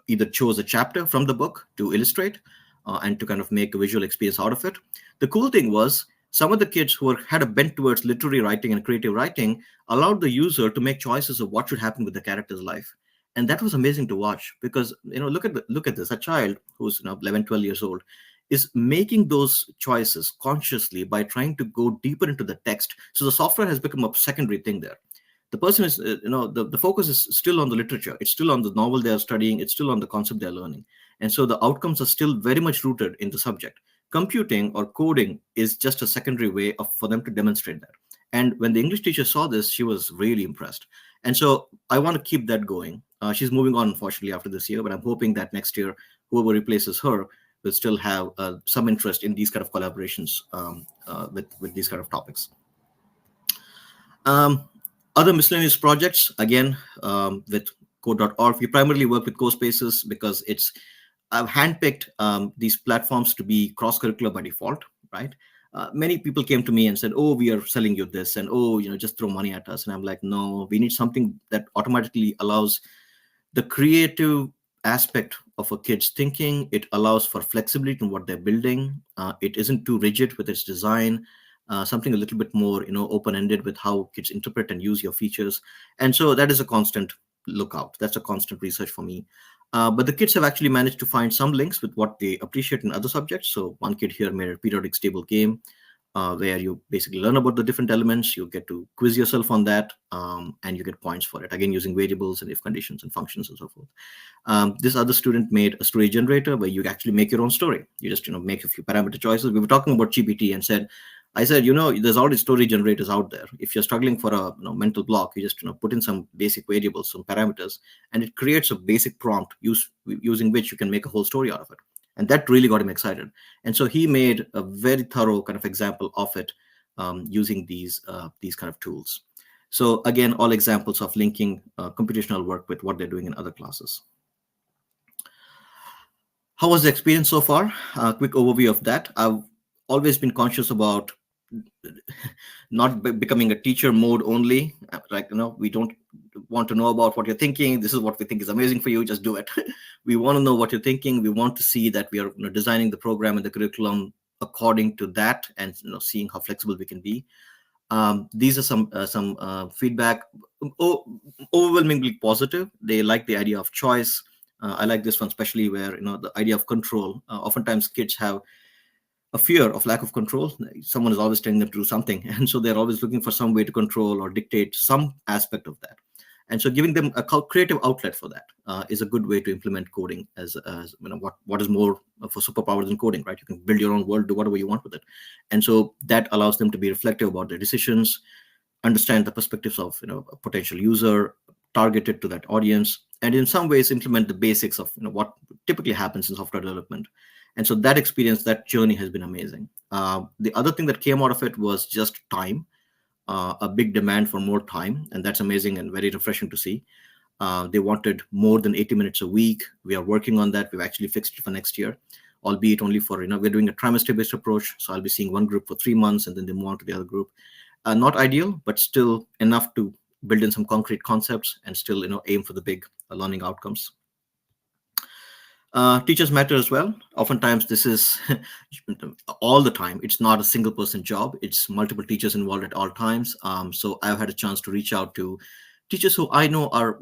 either chose a chapter from the book to illustrate and to kind of make a visual experience out of it. The cool thing was some of the kids who had a bent towards literary writing and creative writing allowed the user to make choices of what should happen with the character's life. And that was amazing to watch because, look at this, a child who's 11, 12 years old is making those choices consciously by trying to go deeper into the text. So the software has become a secondary thing there. The person is, the focus is still on the literature. It's still on the novel they're studying. It's still on the concept they're learning. And so the outcomes are still very much rooted in the subject. Computing or coding is just a secondary way for them to demonstrate that. And when the English teacher saw this, she was really impressed. And so I want to keep that going. She's moving on, unfortunately, after this year, but I'm hoping that next year, whoever replaces her will still have some interest in these kind of collaborations with these kind of topics. Other miscellaneous projects, again, with code.org, we primarily work with CoSpaces because I've handpicked these platforms to be cross-curricular by default, right? many people came to me and said, oh, we are selling you this, and oh, just throw money at us. And I'm like, no, we need something that automatically allows the creative aspect of a kid's thinking. It allows for flexibility in what they're building. It isn't too rigid with its design. Something a little bit more, open-ended with how kids interpret and use your features. And so that is a constant lookout. That's a constant research for me. But the kids have actually managed to find some links with what they appreciate in other subjects. So one kid here made a periodic table game where you basically learn about the different elements. You get to quiz yourself on that, and you get points for it, again, using variables and if conditions and functions and so forth. This other student made a story generator where you actually make your own story. You just make a few parameter choices. We were talking about GPT and I said, there's already story generators out there. If you're struggling for a mental block, you just put in some basic variables, some parameters, and it creates a basic prompt using which you can make a whole story out of it. And that really got him excited. And so he made a very thorough kind of example of it using these kind of tools. So again, all examples of linking computational work with what they're doing in other classes. How was the experience so far? Quick overview of that. I've always been conscious about not becoming a teacher mode only. Like, we don't want to know about what you're thinking. This is what we think is amazing for you. Just do it. We want to know what you're thinking. We want to see that we are designing the program and the curriculum according to that, and seeing how flexible we can be. These are some feedback. Overwhelmingly positive. They like the idea of choice. I like this one especially, where the idea of control. Oftentimes kids have a fear of lack of control. Someone is always telling them to do something, and so they're always looking for some way to control or dictate some aspect of that. And so giving them a creative outlet for that is a good way to implement coding as what is more for superpower than coding, right? You can build your own world, do whatever you want with it. And so that allows them to be reflective about their decisions, understand the perspectives of a potential user, target it to that audience, and in some ways implement the basics of what typically happens in software development. And so that experience, that journey has been amazing. The other thing that came out of it was just time, a big demand for more time. And that's amazing and very refreshing to see. They wanted more than 80 minutes a week. We are working on that. We've actually fixed it for next year, albeit only for, we're doing a trimester-based approach. So I'll be seeing one group for 3 months and then they move on to the other group. Not ideal, but still enough to build in some concrete concepts and still, aim for the big learning outcomes. Teachers matter as well. Oftentimes this is all the time. It's not a single person job. It's multiple teachers involved at all times. So I've had a chance to reach out to teachers who I know are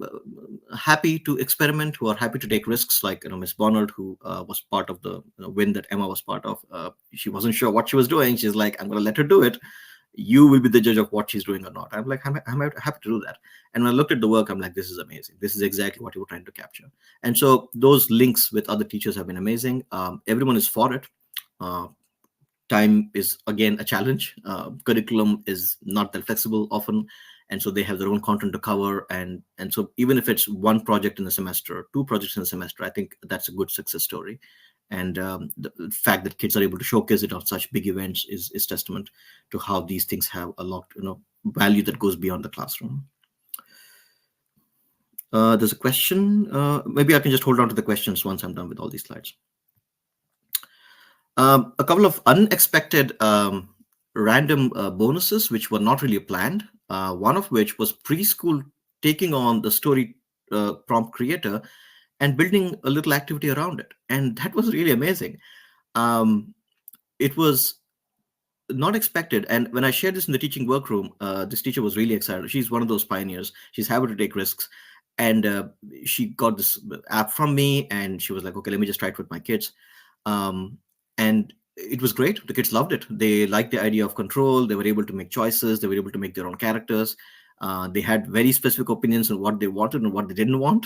happy to experiment, who are happy to take risks, like Miss Bonald, who was part of the win that Emma was part of. She wasn't sure what she was doing. She's like, I'm going to let her do it. You will be the judge of what she's doing or not. I'm like, I'm happy to do that. And when I looked at the work, I'm like, this is amazing. This is exactly what you were trying to capture. And so those links with other teachers have been amazing. Everyone is for it. Time is, again, a challenge. Curriculum is not that flexible often. And so they have their own content to cover. And so even if it's one project in a semester, 2 projects in a semester, I think that's a good success story. And the fact that kids are able to showcase it on such big events is testament to how these things have a lot, value that goes beyond the classroom. There's a question. Maybe I can just hold on to the questions once I'm done with all these slides. A couple of unexpected random bonuses, which were not really planned. One of which was preschool taking on the story prompt creator and building a little activity around it. And that was really amazing. It was not expected. And when I shared this in the teaching workroom, this teacher was really excited. She's one of those pioneers. She's happy to take risks. And she got this app from me and she was like, okay, let me just try it with my kids. And it was great. The kids loved it. They liked the idea of control. They were able to make choices. They were able to make their own characters. They had very specific opinions on what they wanted and what they didn't want.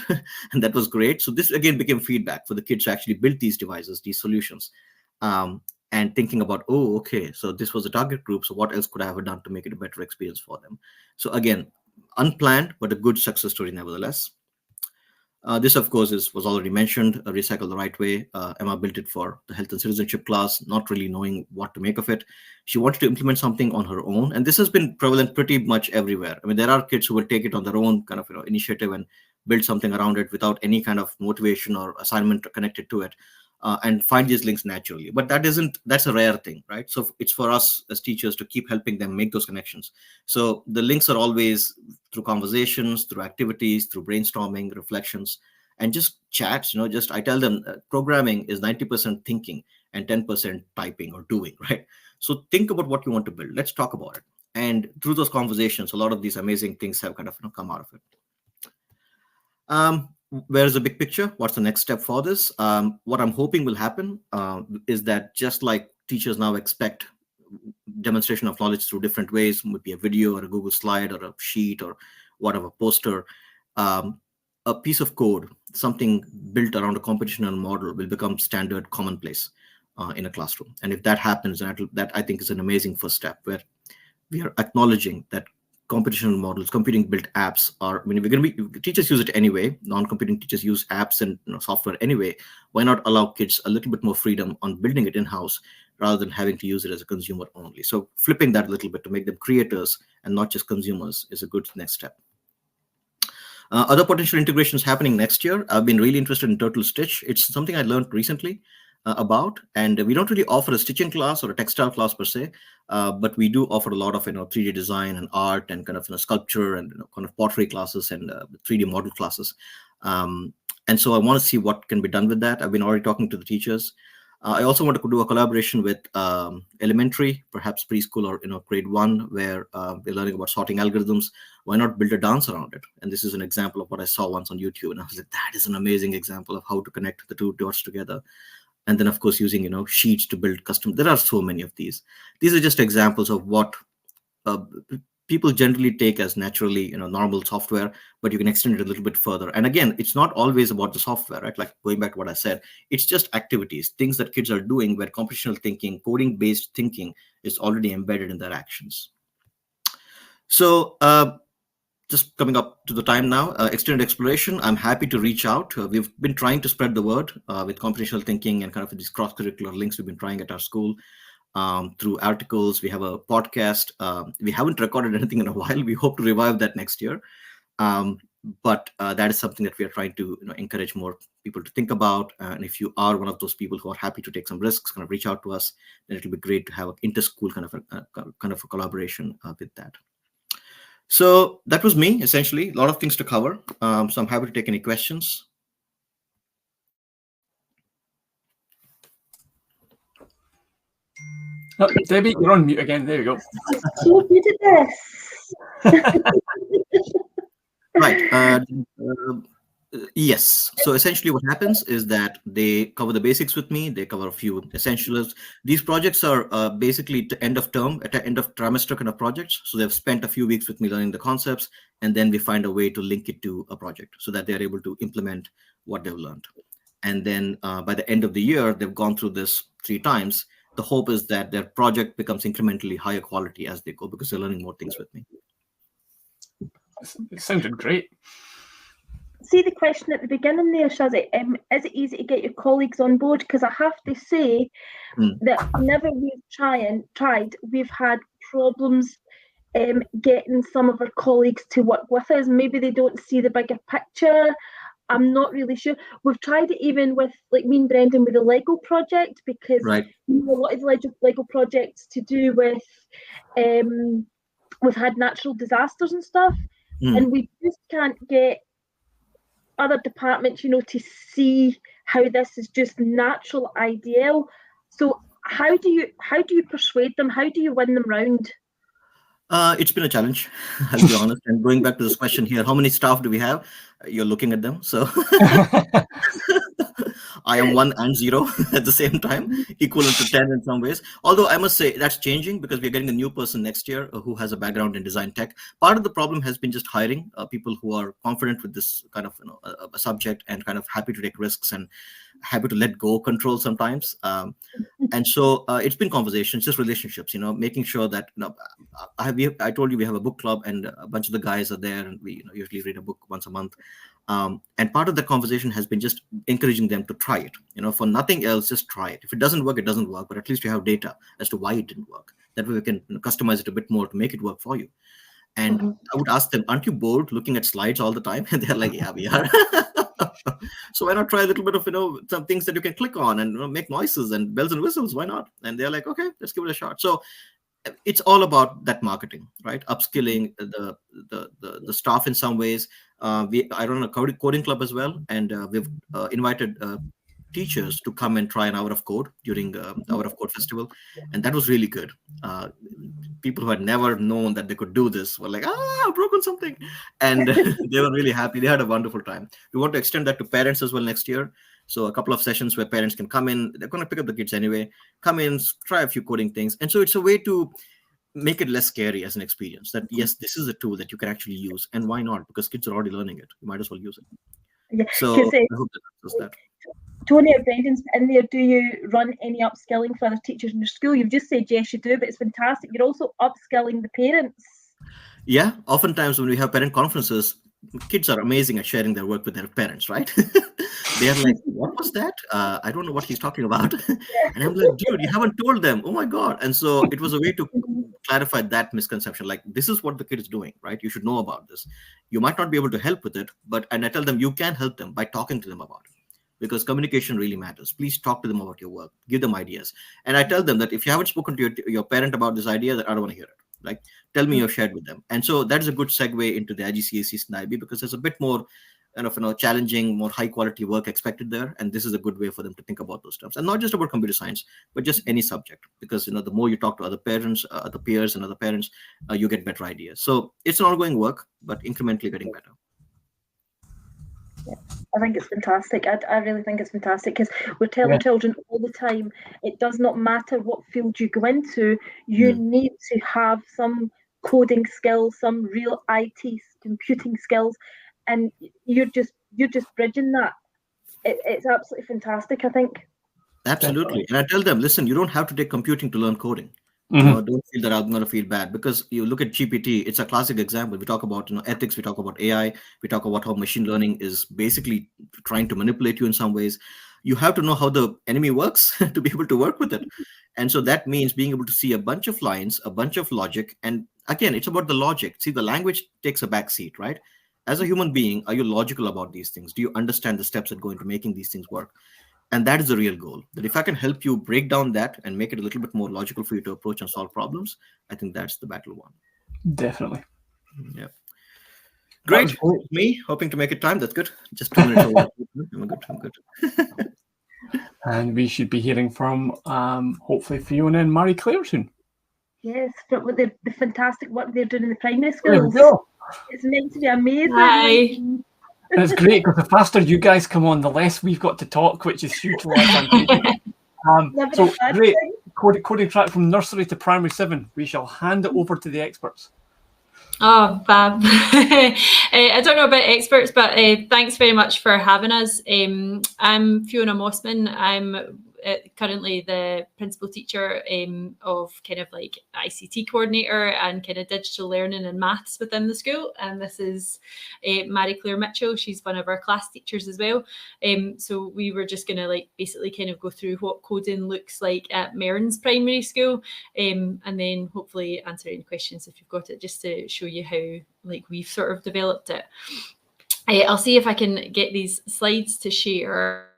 And that was great. So this again became feedback for the kids to actually build these devices, these solutions, and thinking about, oh, okay, so this was a target group. So what else could I have done to make it a better experience for them? So again, unplanned, but a good success story nevertheless. This, of course, was already mentioned, Recycle the Right Way. Emma built it for the health and citizenship class, not really knowing what to make of it. She wanted to implement something on her own. And this has been prevalent pretty much everywhere. I mean, there are kids who will take it on their own kind of initiative and build something around it without any kind of motivation or assignment connected to it. and find these links naturally. But that's a rare thing, right? So it's for us as teachers to keep helping them make those connections. So the links are always through conversations, through activities, through brainstorming, reflections, and just chats. Just I tell them programming is 90% thinking and 10% typing or doing, right? So think about what you want to build. Let's talk about it. And through those conversations, a lot of these amazing things have kind of come out of it. Where's the big picture? What's the next step for this? What I'm hoping will happen is that just like teachers now expect demonstration of knowledge through different ways, maybe a video or a Google slide or a sheet or whatever, poster, a piece of code, something built around a computational model will become standard commonplace in a classroom. And if that happens, that I think is an amazing first step, where we are acknowledging that computational models, computing built apps are, teachers use it anyway. Non-computing teachers use apps and software anyway. Why not allow kids a little bit more freedom on building it in-house rather than having to use it as a consumer only? So flipping that a little bit to make them creators and not just consumers is a good next step. Other potential integrations happening next year. I've been really interested in Turtle Stitch. It's something I learned recently about, and we don't really offer a stitching class or a textile class per se, but we do offer a lot of 3D design and art and kind of sculpture and kind of pottery classes and 3D model classes. And so I want to see what can be done with that. I've been already talking to the teachers. I also want to do a collaboration with elementary, perhaps preschool or grade 1, where we're learning about sorting algorithms. Why not build a dance around it? And this is an example of what I saw once on YouTube, and I was like, that is an amazing example of how to connect the two dots together. And then, of course, using sheets to build custom. There are so many of these. These are just examples of what people generally take as naturally normal software, but you can extend it a little bit further. And again, it's not always about the software, right? Like going back to what I said, it's just activities, things that kids are doing where computational thinking, coding-based thinking is already embedded in their actions. So just coming up to the time now, extended exploration. I'm happy to reach out. We've been trying to spread the word with computational thinking and kind of these cross-curricular links we've been trying at our school through articles. We have a podcast. We haven't recorded anything in a while. We hope to revive that next year. But that is something that we are trying to encourage more people to think about. And if you are one of those people who are happy to take some risks, kind of reach out to us, then it'll be great to have an inter-school kind of a collaboration with that. So that was me, essentially. A lot of things to cover. So I'm happy to take any questions. Oh, Debbie, you're on mute again. There we go. So good at this. Right. Yes. So essentially what happens is that they cover the basics with me. They cover a few essentials. These projects are basically at the end of trimester kind of projects. So they've spent a few weeks with me learning the concepts, and then we find a way to link it to a project so that they're able to implement what they've learned. And then by the end of the year, they've gone through this 3 times. The hope is that their project becomes incrementally higher quality as they go because they're learning more things with me. It sounded great. See the question at the beginning there, Shashi, is it easy to get your colleagues on board? Because I have to say that whenever we've tried, we've had problems getting some of our colleagues to work with us. Maybe they don't see the bigger picture. I'm not really sure. We've tried it even with, like, me and Brendan with the Lego project, because right. A lot of Lego projects to do with, we've had natural disasters and stuff, and we just can't get other departments, to see how this is just natural, ideal. So how do you persuade them? How do you win them round? It's been a challenge, I'll be honest. And going back to this question here, how many staff do we have? You're looking at them. So I am 1 and 0 at the same time, equivalent to 10 in some ways. Although I must say that's changing because we're getting a new person next year who has a background in design tech. Part of the problem has been just hiring people who are confident with this kind of a subject and kind of happy to take risks and happy to let go control sometimes. And so it's been conversations, just relationships, making sure that I told you we have a book club and a bunch of the guys are there, and we usually read a book once a month. And part of the conversation has been just encouraging them to try it. For nothing else, just try it. If it doesn't work, it doesn't work. But at least you have data as to why it didn't work. That way we can customize it a bit more to make it work for you. And I would ask them, aren't you bored looking at slides all the time? And they're like, yeah, we are. So why not try a little bit of, some things that you can click on and make noises and bells and whistles? Why not? And they're like, okay, let's give it a shot. So it's all about that marketing, right? Upskilling the staff in some ways. I run a coding club as well, and we've invited teachers to come and try an hour of code during the hour of code festival, and that was really good. People who had never known that they could do this were like, I've broken something, and they were really happy. They had a wonderful time. We want to extend that to parents as well next year. So a couple of sessions where parents can come in. They're going to pick up the kids anyway, come in, try a few coding things. And so it's a way to make it less scary as an experience, that yes, this is a tool that you can actually use, and why not? Because kids are already learning it. You might as well use it. Yeah, so I hope that does that. Tony or Brendan's in there. Do you run any upskilling for other teachers in your school? You've just said yes, you do, but it's fantastic. You're also upskilling the parents. Yeah, oftentimes when we have parent conferences, kids are amazing at sharing their work with their parents, right? They're like, what was that? I don't know what he's talking about. And I'm like, dude, you haven't told them. Oh my God. And so it was a way to clarify that misconception. Like, this is what the kid is doing, right? You should know about this. You might not be able to help with it, and I tell them you can help them by talking to them about it. Because communication really matters. Please talk to them about your work. Give them ideas. And I tell them that if you haven't spoken to your parent about this idea, that I don't want to hear it. Like, tell me you've shared with them. And so that is a good segue into the IGCSEs and IB, because there's a bit more challenging, more high quality work expected there. And this is a good way for them to think about those stuff. And not just about computer science, but just any subject. Because, the more you talk to other parents, other peers and other parents, you get better ideas. So it's an ongoing work, but incrementally getting better. Yeah, I think it's fantastic. I really think it's fantastic, because we're telling children all the time, it does not matter what field you go into, you need to have some coding skills, some real IT computing skills, and you're just bridging that. It's absolutely fantastic, I think. Absolutely. And I tell them, listen, you don't have to take computing to learn coding. Don't feel that I'm going to feel bad, because you look at GPT, it's a classic example. We talk about ethics, we talk about AI, we talk about how machine learning is basically trying to manipulate you in some ways. You have to know how the enemy works to be able to work with it. And so that means being able to see a bunch of lines, a bunch of logic. And again, it's about the logic. See, the language takes a back seat, right? As a human being, are you logical about these things? Do you understand the steps that go into making these things work? And that is the real goal. That if I can help you break down that and make it a little bit more logical for you to approach and solve problems, I think that's the battle won. Definitely. Yeah. Great. Me hoping to make it time. That's good. Just 2 minutes over. I'm good. And we should be hearing from hopefully Fiona and Mari-Clare soon. Yes, but with the fantastic work they're doing in the primary There schools. we go. It's meant to be amazing. Hi. And it's great, because the faster you guys come on, the less we've got to talk, which is hugely advantageous. So great. Coding track from nursery to primary 7. We shall hand it over to the experts. Oh, fab. I don't know about experts, but thanks very much for having us. I'm Fiona Mossman. I'm currently the principal teacher of kind of like ICT coordinator and kind of digital learning and maths within the school. And this is Mari-Clare Mitchell. She's one of our class teachers as well. So we were just going to like basically kind of go through what coding looks like at Mearns Primary School, and then hopefully answer any questions if you've got it, just to show you how like we've sort of developed it. I'll see if I can get these slides to share.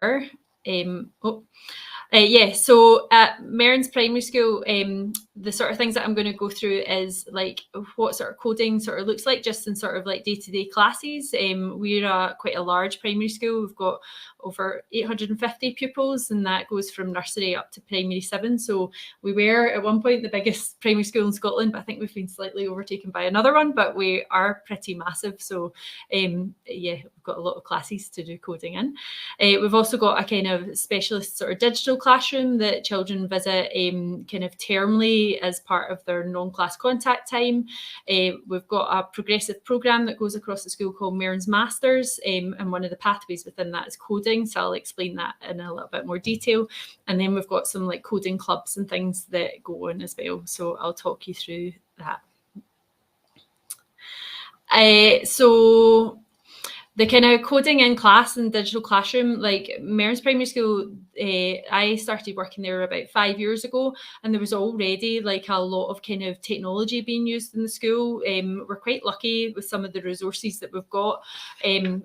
So at Mearns Primary School, the sort of things that I'm going to go through is like what sort of coding sort of looks like just in sort of like day-to-day classes. We're quite a large primary school. We've got over 850 pupils, and that goes from nursery up to primary 7. So we were at one point the biggest primary school in Scotland, but I think we've been slightly overtaken by another one, but we are pretty massive. So we've got a lot of classes to do coding in. We've also got a kind of specialist sort of digital classroom that children visit kind of termly as part of their non-class contact time. We've got a progressive programme that goes across the school called Mearns Masters, and one of the pathways within that is coding. So I'll explain that in a little bit more detail. And then we've got some like coding clubs and things that go on as well. So I'll talk you through that. So the kind of coding in class and digital classroom, like Mearns Primary School, I started working there about 5 years ago, and there was already like a lot of kind of technology being used in the school. We're quite lucky with some of the resources that we've got.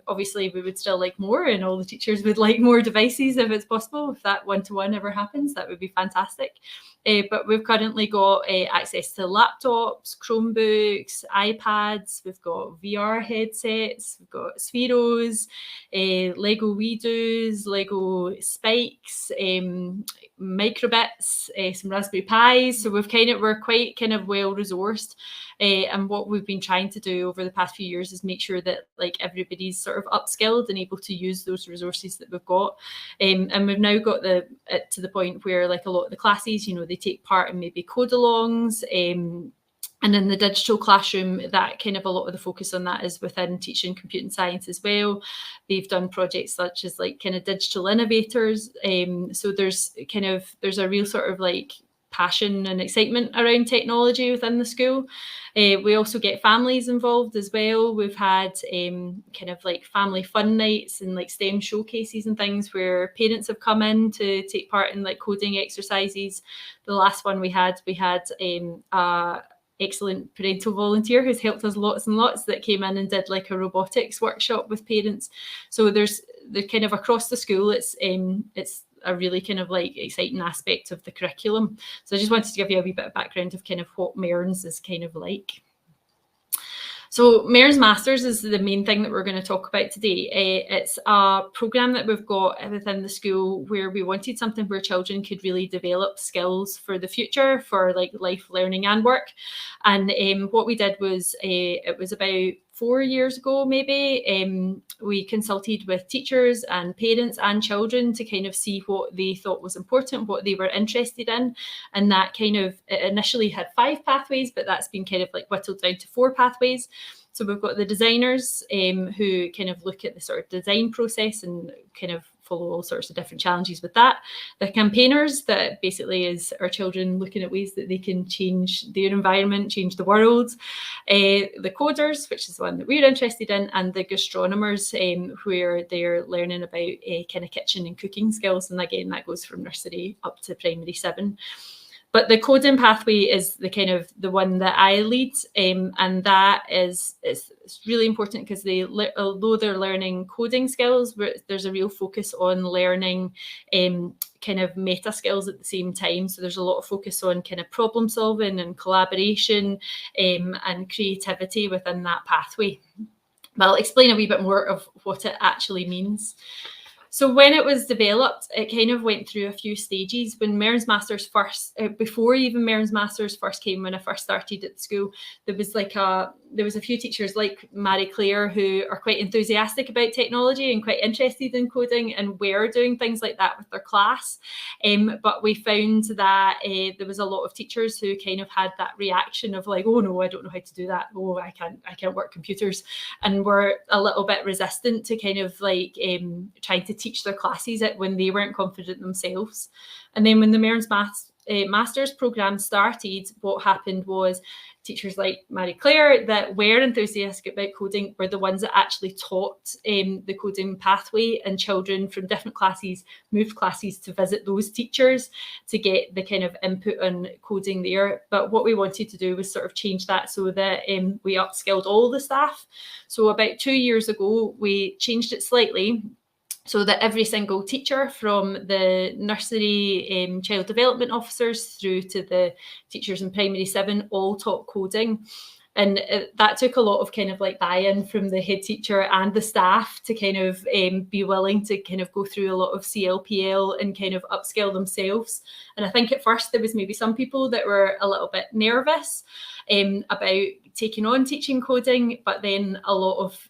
Obviously, we would still like more, and all the teachers would like more devices if it's possible. If that one-to-one ever happens, that would be fantastic. But we've currently got access to laptops, Chromebooks, iPads, we've got VR headsets, we've got Spheros, Lego WeDos, Lego Spikes, microbits, some Raspberry Pis. So we're quite kind of well resourced. And what we've been trying to do over the past few years is make sure that like everybody's sort of upskilled and able to use those resources that we've got. And we've now got it to the point where like a lot of the classes, you know, they take part in maybe code-alongs. And in the digital classroom, that kind of a lot of the focus on that is within teaching computing science as well. They've done projects such as like kind of digital innovators. So there's a real sort of like passion and excitement around technology within the school. We also get families involved as well. We've had kind of like family fun nights and like STEM showcases and things where parents have come in to take part in like coding exercises. The last one we had a excellent parental volunteer who's helped us lots and lots that came in and did like a robotics workshop with parents. So there's kind of across the school, it's a really kind of like exciting aspect of the curriculum. So I just wanted to give you a wee bit of background of kind of what Mearns is kind of like. So Mearns Masters is the main thing that we're going to talk about today. It's a programme that we've got within the school where we wanted something where children could really develop skills for the future, for like life learning and work. And what we did was, it was about 4 years ago, maybe, we consulted with teachers and parents and children to kind of see what they thought was important, what they were interested in. And that kind of initially had 5 pathways, but that's been kind of like whittled down to 4 pathways. So we've got the designers who kind of look at the sort of design process and kind of follow all sorts of different challenges with that. The campaigners, that basically is our children looking at ways that they can change their environment, change the world. The coders, which is the one that we're interested in, and the gastronomers, where they're learning about kind of kitchen and cooking skills. And again, that goes from nursery up to primary 7. But the coding pathway is the kind of the one that I lead, and that is it's really important because although they're learning coding skills, there's a real focus on learning kind of meta skills at the same time. So there's a lot of focus on kind of problem solving and collaboration and creativity within that pathway. But I'll explain a wee bit more of what it actually means. So when it was developed, it kind of went through a few stages. When Mearns Masters first, before even Mearns Masters first came, when I first started at school, there was a few teachers like Mari-Clare who are quite enthusiastic about technology and quite interested in coding and were doing things like that with their class. But we found that there was a lot of teachers who kind of had that reaction of like, oh no, I don't know how to do that. Oh, I can't work computers, and were a little bit resistant to kind of like trying to teach their classes it when they weren't confident themselves. And then when the Mearns Masters programme started, what happened was teachers like Mari-Clare that were enthusiastic about coding were the ones that actually taught the coding pathway, and children from different classes moved classes to visit those teachers to get the kind of input on coding there. But what we wanted to do was sort of change that so that we upskilled all the staff. So about 2 years ago, we changed it slightly, so that every single teacher, from the nursery child development officers through to the teachers in primary 7, all taught coding. And that took a lot of kind of like buy-in from the head teacher and the staff to kind of be willing to kind of go through a lot of CLPL and kind of upskill themselves. And I think at first there was maybe some people that were a little bit nervous about taking on teaching coding, but then a lot of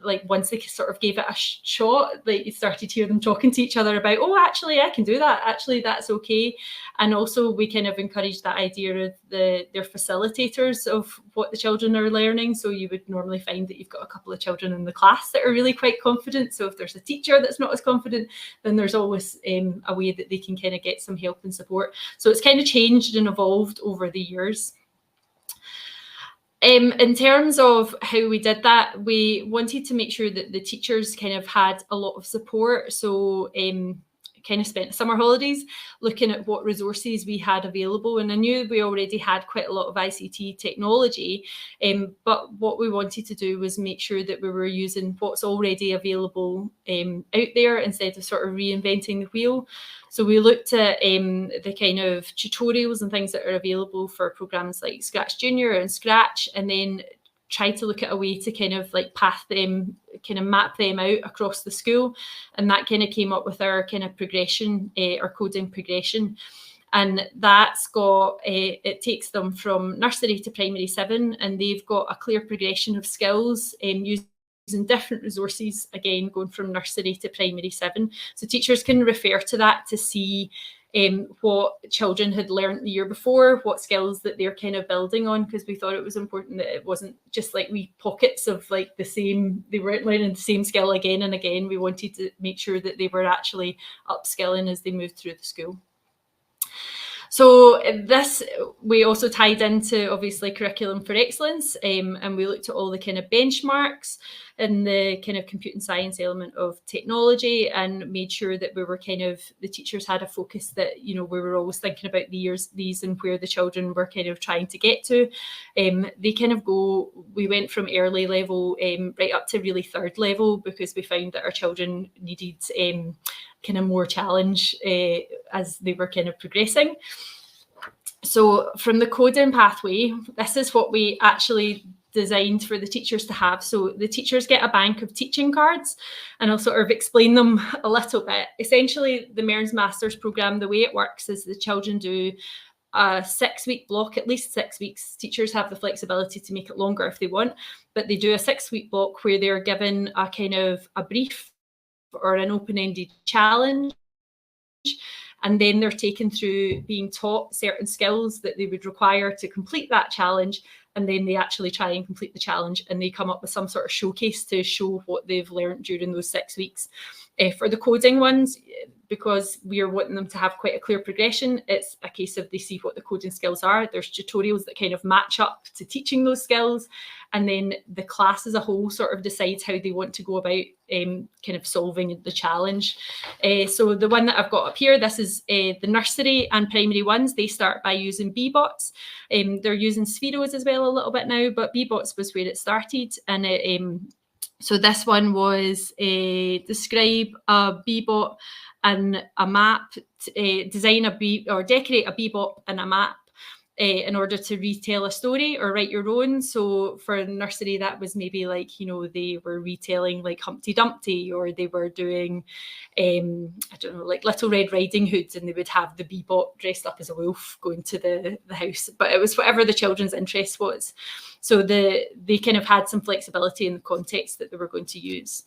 like once they sort of gave it a shot, like you started to hear them talking to each other about, oh, actually, I can do that. Actually, that's okay. And also we kind of encouraged that idea of they're facilitators of what the children are learning. So you would normally find that you've got a couple of children in the class that are really quite confident. So if there's a teacher that's not as confident, then there's always a way that they can kind of get some help and support. So it's kind of changed and evolved over the years. In terms of how we did that, we wanted to make sure that the teachers kind of had a lot of support. So kind of spent summer holidays looking at what resources we had available. And I knew we already had quite a lot of ICT technology, but what we wanted to do was make sure that we were using what's already available out there instead of sort of reinventing the wheel. So we looked at the kind of tutorials and things that are available for programs like Scratch Junior and Scratch, and then try to look at a way to kind of like path them, kind of map them out across the school. And that kind of came up with our kind of progression, our coding progression. And that's got, it takes them from nursery to primary 7, and they've got a clear progression of skills using different resources, again, going from nursery to primary 7. So teachers can refer to that to see what children had learned the year before, what skills that they're kind of building on, because we thought it was important that it wasn't just like wee pockets of like the same, they weren't learning the same skill again and again. We wanted to make sure that they were actually upskilling as they moved through the school. So this, we also tied into obviously curriculum for excellence, and we looked at all the kind of benchmarks and the kind of computing science element of technology, and made sure that we were kind of, the teachers had a focus that, you know, we were always thinking about these and where the children were kind of trying to get to. They kind of go, we went from early level right up to really 3rd level, because we found that our children needed kind of more challenge as they were kind of progressing. So from the coding pathway, this is what we actually designed for the teachers to have. So the teachers get a bank of teaching cards, and I'll sort of explain them a little bit. Essentially, the Mearns Masters programme, the way it works is the children do a 6-week block, at least 6 weeks. Teachers have the flexibility to make it longer if they want, but they do a 6-week block where they're given a kind of a brief or an open-ended challenge, and then they're taken through being taught certain skills that they would require to complete that challenge, and then they actually try and complete the challenge, and they come up with some sort of showcase to show what they've learned during those 6 weeks. For the coding ones, because we are wanting them to have quite a clear progression, it's a case of they see what the coding skills are. There's tutorials that kind of match up to teaching those skills, and then the class as a whole sort of decides how they want to go about kind of solving the challenge. So the one that I've got up here, this is the nursery and primary ones. They start by using Bbots. They're using Spheros as well a little bit now, but Bbots was where it started. And so this one was describe a Bbot and a map, design a or decorate a Bbot and a map in order to retell a story or write your own. So for nursery, that was maybe like, you know, they were retelling like Humpty Dumpty, or they were doing, I don't know, like Little Red Riding Hood, and they would have the Bbot dressed up as a wolf going to the house. But it was whatever the children's interest was. So they kind of had some flexibility in the context that they were going to use.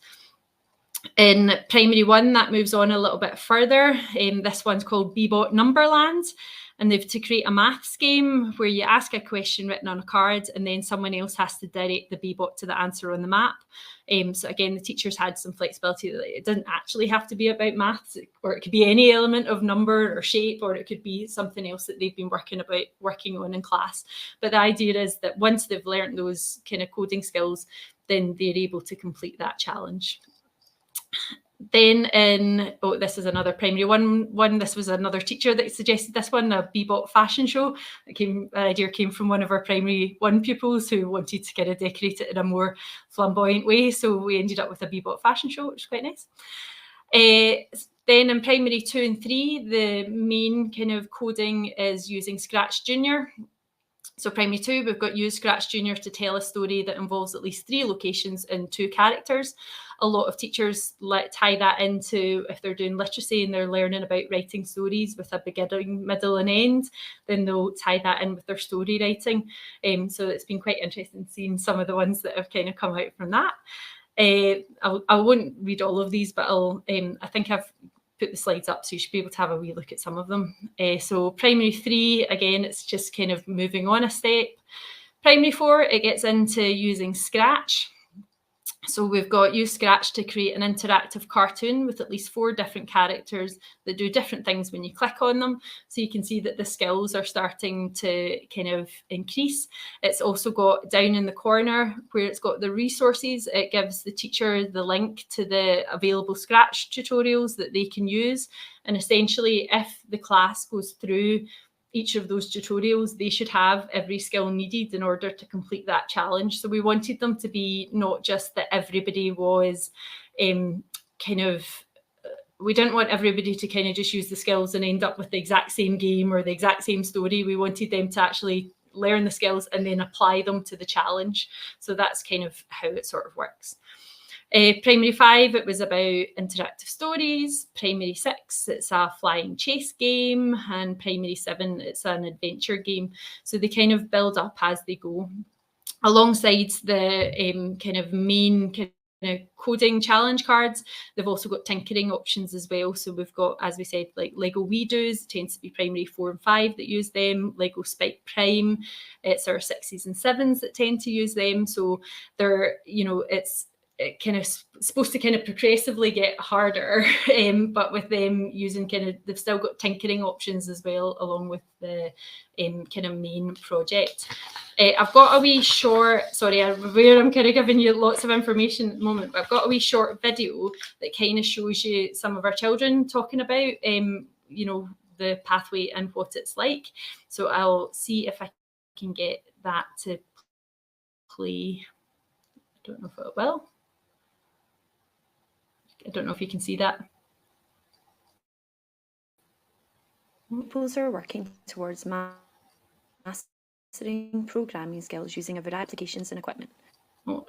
In primary 1, that moves on a little bit further. This one's called Bbot Numberland, and they've to create a maths game where you ask a question written on a card, and then someone else has to direct the Bbot to the answer on the map. So again, the teachers had some flexibility that it didn't actually have to be about maths, or it could be any element of number or shape, or it could be something else that they've been working on in class. But the idea is that once they've learned those kind of coding skills, then they're able to complete that challenge. Then this is another primary one. This was another teacher that suggested this one, a Bbot fashion show. The idea came from one of our primary 1 pupils who wanted to kind of decorate it in a more flamboyant way. So we ended up with a Bbot fashion show, which is quite nice. Then in primary 2 and 3, the main kind of coding is using Scratch Junior. So primary 2, we've got use Scratch Junior to tell a story that involves at least 3 locations and 2 characters. A lot of teachers tie that into, if they're doing literacy and they're learning about writing stories with a beginning, middle and end, then they'll tie that in with their story writing. So it's been quite interesting seeing some of the ones that have kind of come out from that. I won't read all of these, but I think I've put the slides up, so you should be able to have a wee look at some of them. So primary 3, again, it's just kind of moving on a step. Primary 4, it gets into using Scratch. So we've got use Scratch to create an interactive cartoon with at least 4 different characters that do different things when you click on them. So you can see that the skills are starting to kind of increase. It's also got down in the corner where it's got the resources. It gives the teacher the link to the available Scratch tutorials that they can use. And essentially, if the class goes through each of those tutorials, they should have every skill needed in order to complete that challenge. So we wanted them to be not just that everybody was we didn't want everybody to kind of just use the skills and end up with the exact same game or the exact same story. We wanted them to actually learn the skills and then apply them to the challenge. So that's kind of how it sort of works. Primary 5, it was about interactive stories. Primary 6, it's a flying chase game. And Primary 7, it's an adventure game. So they kind of build up as they go. Alongside the kind of main kind of coding challenge cards, they've also got tinkering options as well. So we've got, as we said, like Lego We-Dos, tends to be Primary 4 and 5 that use them. Lego Spike Prime, it's our 6s and 7s that tend to use them. So they're, it's kind of supposed to kind of progressively get harder, but with them using they've still got tinkering options as well, along with the kind of main project. I've got a wee short, sorry, I'm aware I'm kind of giving you lots of information at the moment, but I've got a wee short video that kind of shows you some of our children talking about, the pathway and what it's like. So I'll see if I can get that to play. I don't know if it will. I don't know if you can see that. Pupils are working towards mastering programming skills using a variety of applications and equipment. Oh.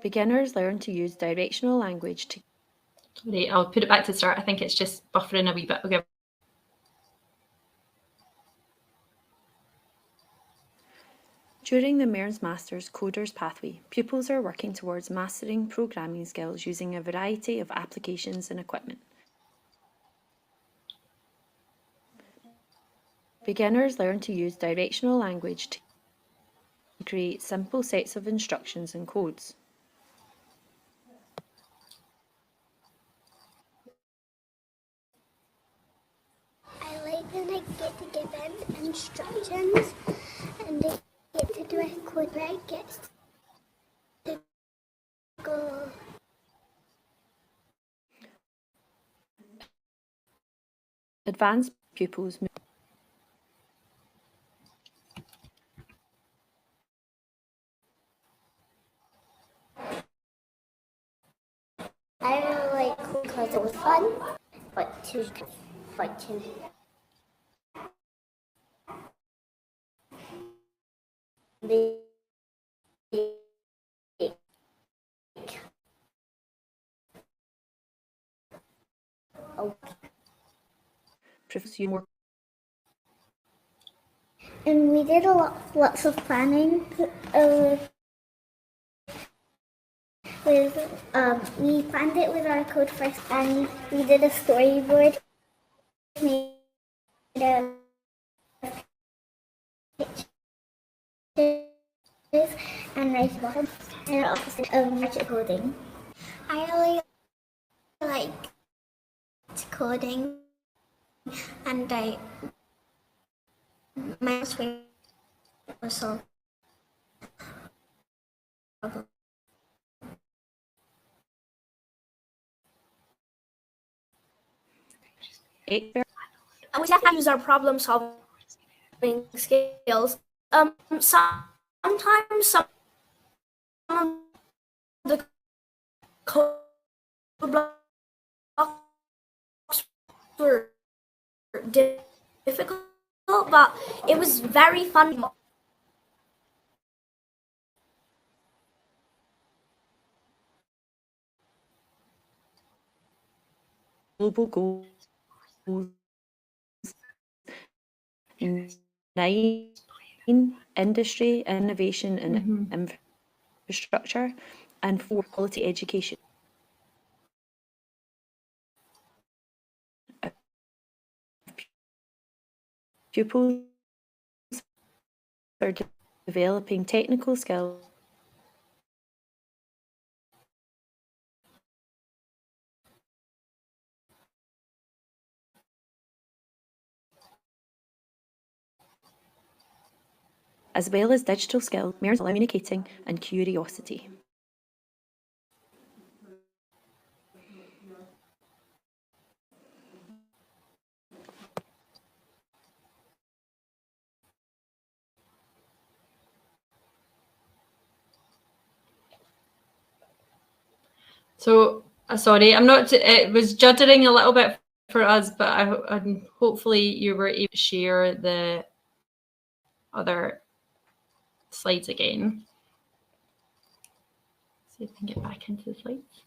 Beginners learn to use directional language to... Right, I'll put it back to the start. I think it's just buffering a wee bit. Okay. During the Mearns Masters Coders Pathway, pupils are working towards mastering programming skills using a variety of applications and equipment. Beginners learn to use directional language to create simple sets of instructions and codes. I like when I get to give them instructions and they get to do a code where I get to go. Advanced pupils I really like code because it was fun, but to be more. And we did lots of planning. We planned it with our code first, and we did a storyboard made of pictures and raised buttons, and also magic coding. I really like coding, and my favorite was solve problems. We have to use our problem-solving skills. Sometimes some of the code blocks were difficult, but it was very fun. Global goals. 9 industry, innovation and infrastructure, and 4 quality education. Pupils are developing technical skills as well as digital skills, Mearns communicating and curiosity. So, sorry, I'm not, it was juddering a little bit for us, but hopefully you were able to share the other slides again. See if I can get back into the slides.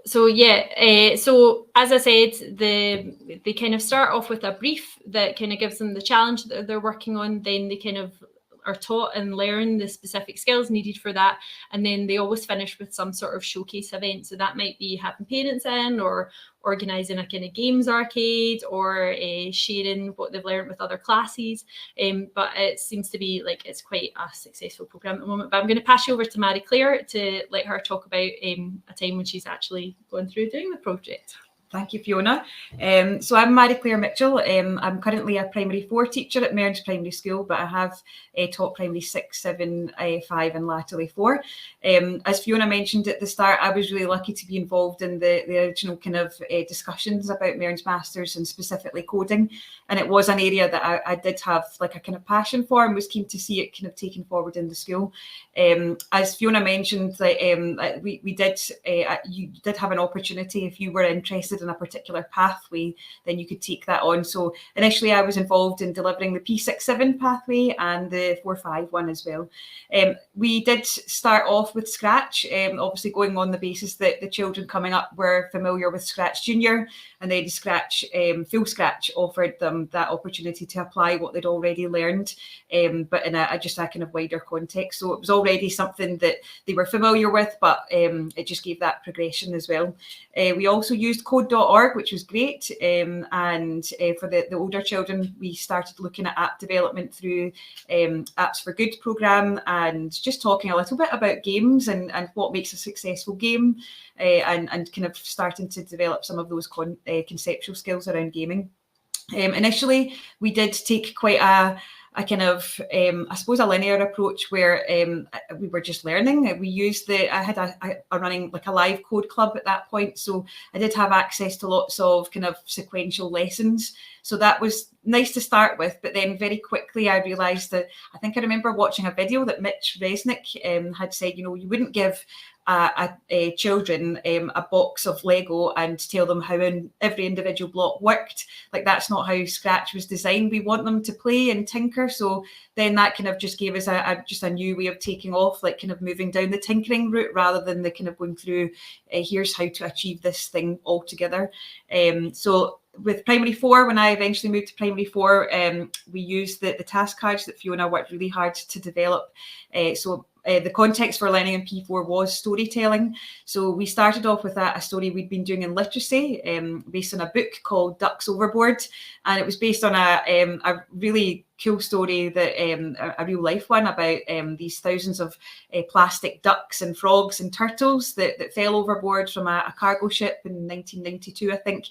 So yeah, so as I said, they kind of start off with a brief that kind of gives them the challenge that they're working on. Then they kind of are taught and learn the specific skills needed for that. And then they always finish with some sort of showcase event. So that might be having parents in, or organising a kind of games arcade, or sharing what they've learned with other classes. But it seems to be like it's quite a successful programme at the moment. But I'm going to pass you over to Mari-Clare to let her talk about a time when she's actually going through doing the project. Thank you, Fiona. So I'm Mari-Clare Mitchell. I'm currently a primary 4 teacher at Mearns Primary School, but I have taught primary 6, 7, 5 and latterly 4. As Fiona mentioned at the start, I was really lucky to be involved in the original kind of discussions about Mearns Masters and specifically coding. And it was an area that I did have like a kind of passion for and was keen to see it kind of taken forward in the school. As Fiona mentioned, you did have an opportunity if you were interested in a particular pathway, then you could take that on. So initially I was involved in delivering the P6-7 pathway and the 4-5 one as well. We did start off with Scratch, obviously going on the basis that the children coming up were familiar with Scratch Junior, and then Scratch, Full Scratch offered them that opportunity to apply what they'd already learned, but in just a kind of wider context. So it was already something that they were familiar with, but it just gave that progression as well. We also used code.org, which was great. And for the older children, we started looking at app development through Apps for Good programme, and just talking a little bit about games and what makes a successful game, and kind of starting to develop some of those conceptual skills around gaming. Initially, we did take quite a kind of, I suppose, a linear approach where we were just learning. We used I had a running like a live code club at that point. So I did have access to lots of kind of sequential lessons. So that was nice to start with. But then very quickly I realised that, I think I remember watching a video that Mitch Resnick had said, you wouldn't give children a box of Lego and tell them how every individual block worked. Like, that's not how Scratch was designed. We want them to play and tinker. So then that kind of just gave us just a new way of taking off, like kind of moving down the tinkering route rather than the kind of going through here's how to achieve this thing altogether. So with primary 4, when I eventually moved to primary 4, we used the task cards that Fiona worked really hard to develop. The context for learning in P4 was storytelling. So we started off with a story we'd been doing in literacy, based on a book called Ducks Overboard. And it was based on a really cool story, that a real life one about these thousands of plastic ducks and frogs and turtles that fell overboard from a cargo ship in 1992, I think,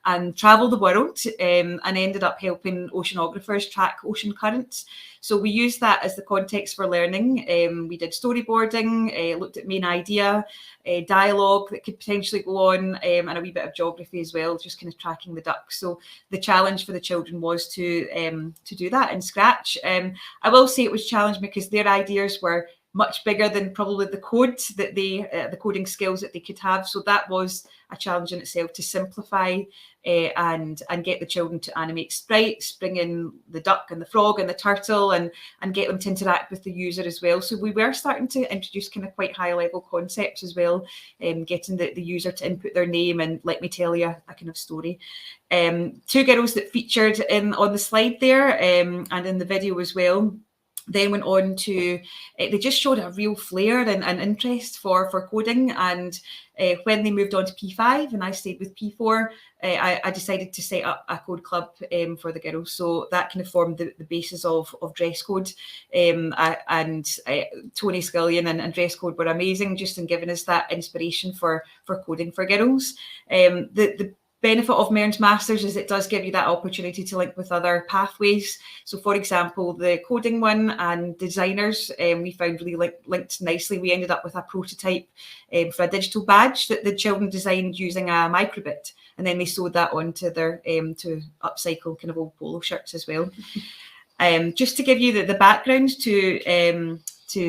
and travelled the world, and ended up helping oceanographers track ocean currents. So we used that as the context for learning. We did storyboarding, looked at main idea, dialogue that could potentially go on, and a wee bit of geography as well, just kind of tracking the ducks. So the challenge for the children was to do that in Scratch. I will say it was challenging because their ideas were much bigger than probably the code that the coding skills that they could have. So that was a challenge in itself, to simplify and get the children to animate sprites, bring in the duck and the frog and the turtle, and get them to interact with the user as well. So we were starting to introduce kind of quite high level concepts as well, getting the user to input their name and let me tell you a kind of story. 2 girls that featured on the slide there, and in the video as well, then went on to, they just showed a real flair and interest for coding. And when they moved on to P5 and I stayed with P4, I decided to set up a code club for the girls. So that kind of formed the basis of dress code. And Tony Scullion and dress code were amazing, just in giving us that inspiration for coding for girls. The benefit of Mearns Masters is it does give you that opportunity to link with other pathways. So for example, the coding one and designers, we found really linked nicely. We ended up with a prototype for a digital badge that the children designed using a microbit, and then they sewed that onto their to upcycle kind of old polo shirts as well. Just to give you the background to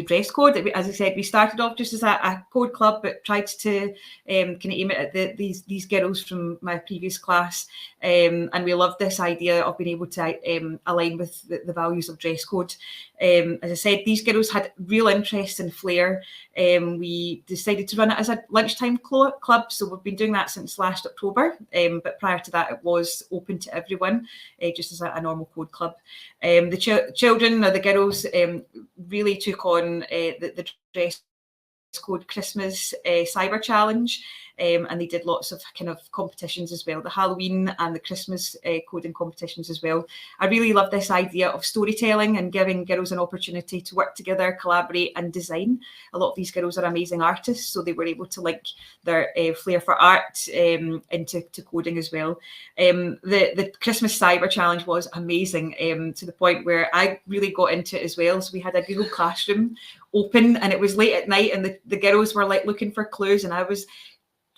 dress code, as I said, we started off just as a code club, but tried to kind of aim it at these girls from my previous class, and we loved this idea of being able to align with the values of dress code. As I said, these girls had real interest and flair. We decided to run it as a lunchtime club, so we've been doing that since last October, but prior to that it was open to everyone, just as a normal code club. The children, or the girls, really took on the dress code Christmas cyber challenge, and they did lots of kind of competitions as well, the Halloween and the Christmas coding competitions as well. I really love this idea of storytelling and giving girls an opportunity to work together, collaborate and design. A lot of these girls are amazing artists, so they were able to link their flair for art into coding as well. The Christmas cyber challenge was amazing, to the point where I really got into it as well. So we had a Google Classroom open, and it was late at night, and the girls were like looking for clues, and I was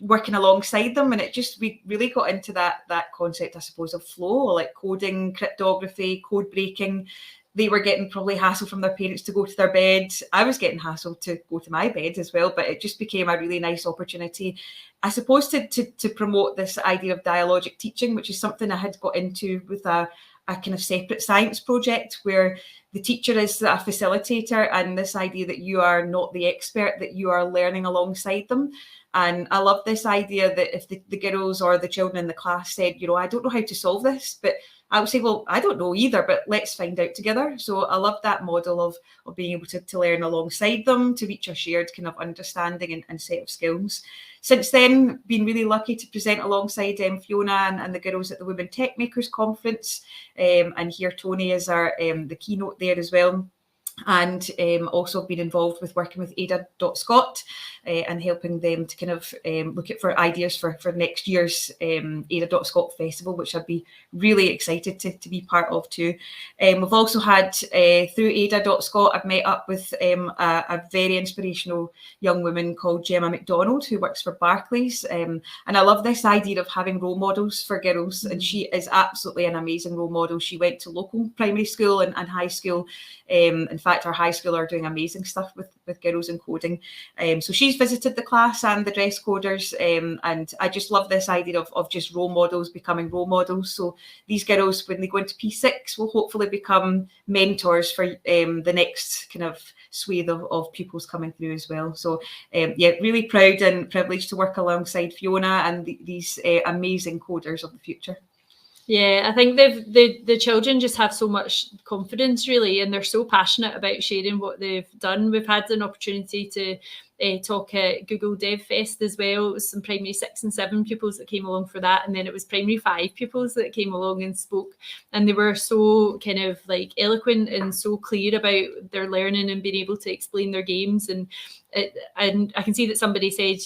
working alongside them, and we really got into that concept, I suppose, of flow, like coding, cryptography, code breaking. They were getting probably hassle from their parents to go to their bed. I was getting hassle to go to my bed as well, but it just became a really nice opportunity, I suppose, to promote this idea of dialogic teaching, which is something I had got into with a kind of separate science project, where the teacher is a facilitator, and this idea that you are not the expert, that you are learning alongside them. And I love this idea that if the girls or the children in the class said, I don't know how to solve this, but I would say, well, I don't know either, but let's find out together. So I love that model of being able to learn alongside them, to reach a shared kind of understanding and set of skills. Since then, been really lucky to present alongside Fiona and the girls at the Women Tech Makers Conference, and here Tony is the keynote there as well. And also been involved with working with Ada.Scot and helping them to kind of look for ideas for next year's Ada.Scot festival, which I'd be really excited to be part of too. We've also had, through Ada.Scot, I've met up with a very inspirational young woman called Gemma McDonald, who works for Barclays. And I love this idea of having role models for girls, and she is absolutely an amazing role model. She went to local primary school and high school. In fact, our high school are doing amazing stuff with girls in coding. So she's visited the class and the dress coders, and I just love this idea of just role models becoming role models. So these girls, when they go into P6, will hopefully become mentors for the next kind of swathe of pupils coming through as well. So yeah, really proud and privileged to work alongside Fiona and these amazing coders of the future. Yeah, I think the children just have so much confidence, really, and they're so passionate about sharing what they've done. We've had an opportunity to talk at Google Dev Fest as well. It was some primary 6 and 7 pupils that came along for that, and then it was primary 5 pupils that came along and spoke, and they were so kind of like eloquent and so clear about their learning and being able to explain their games. And I can see that somebody said,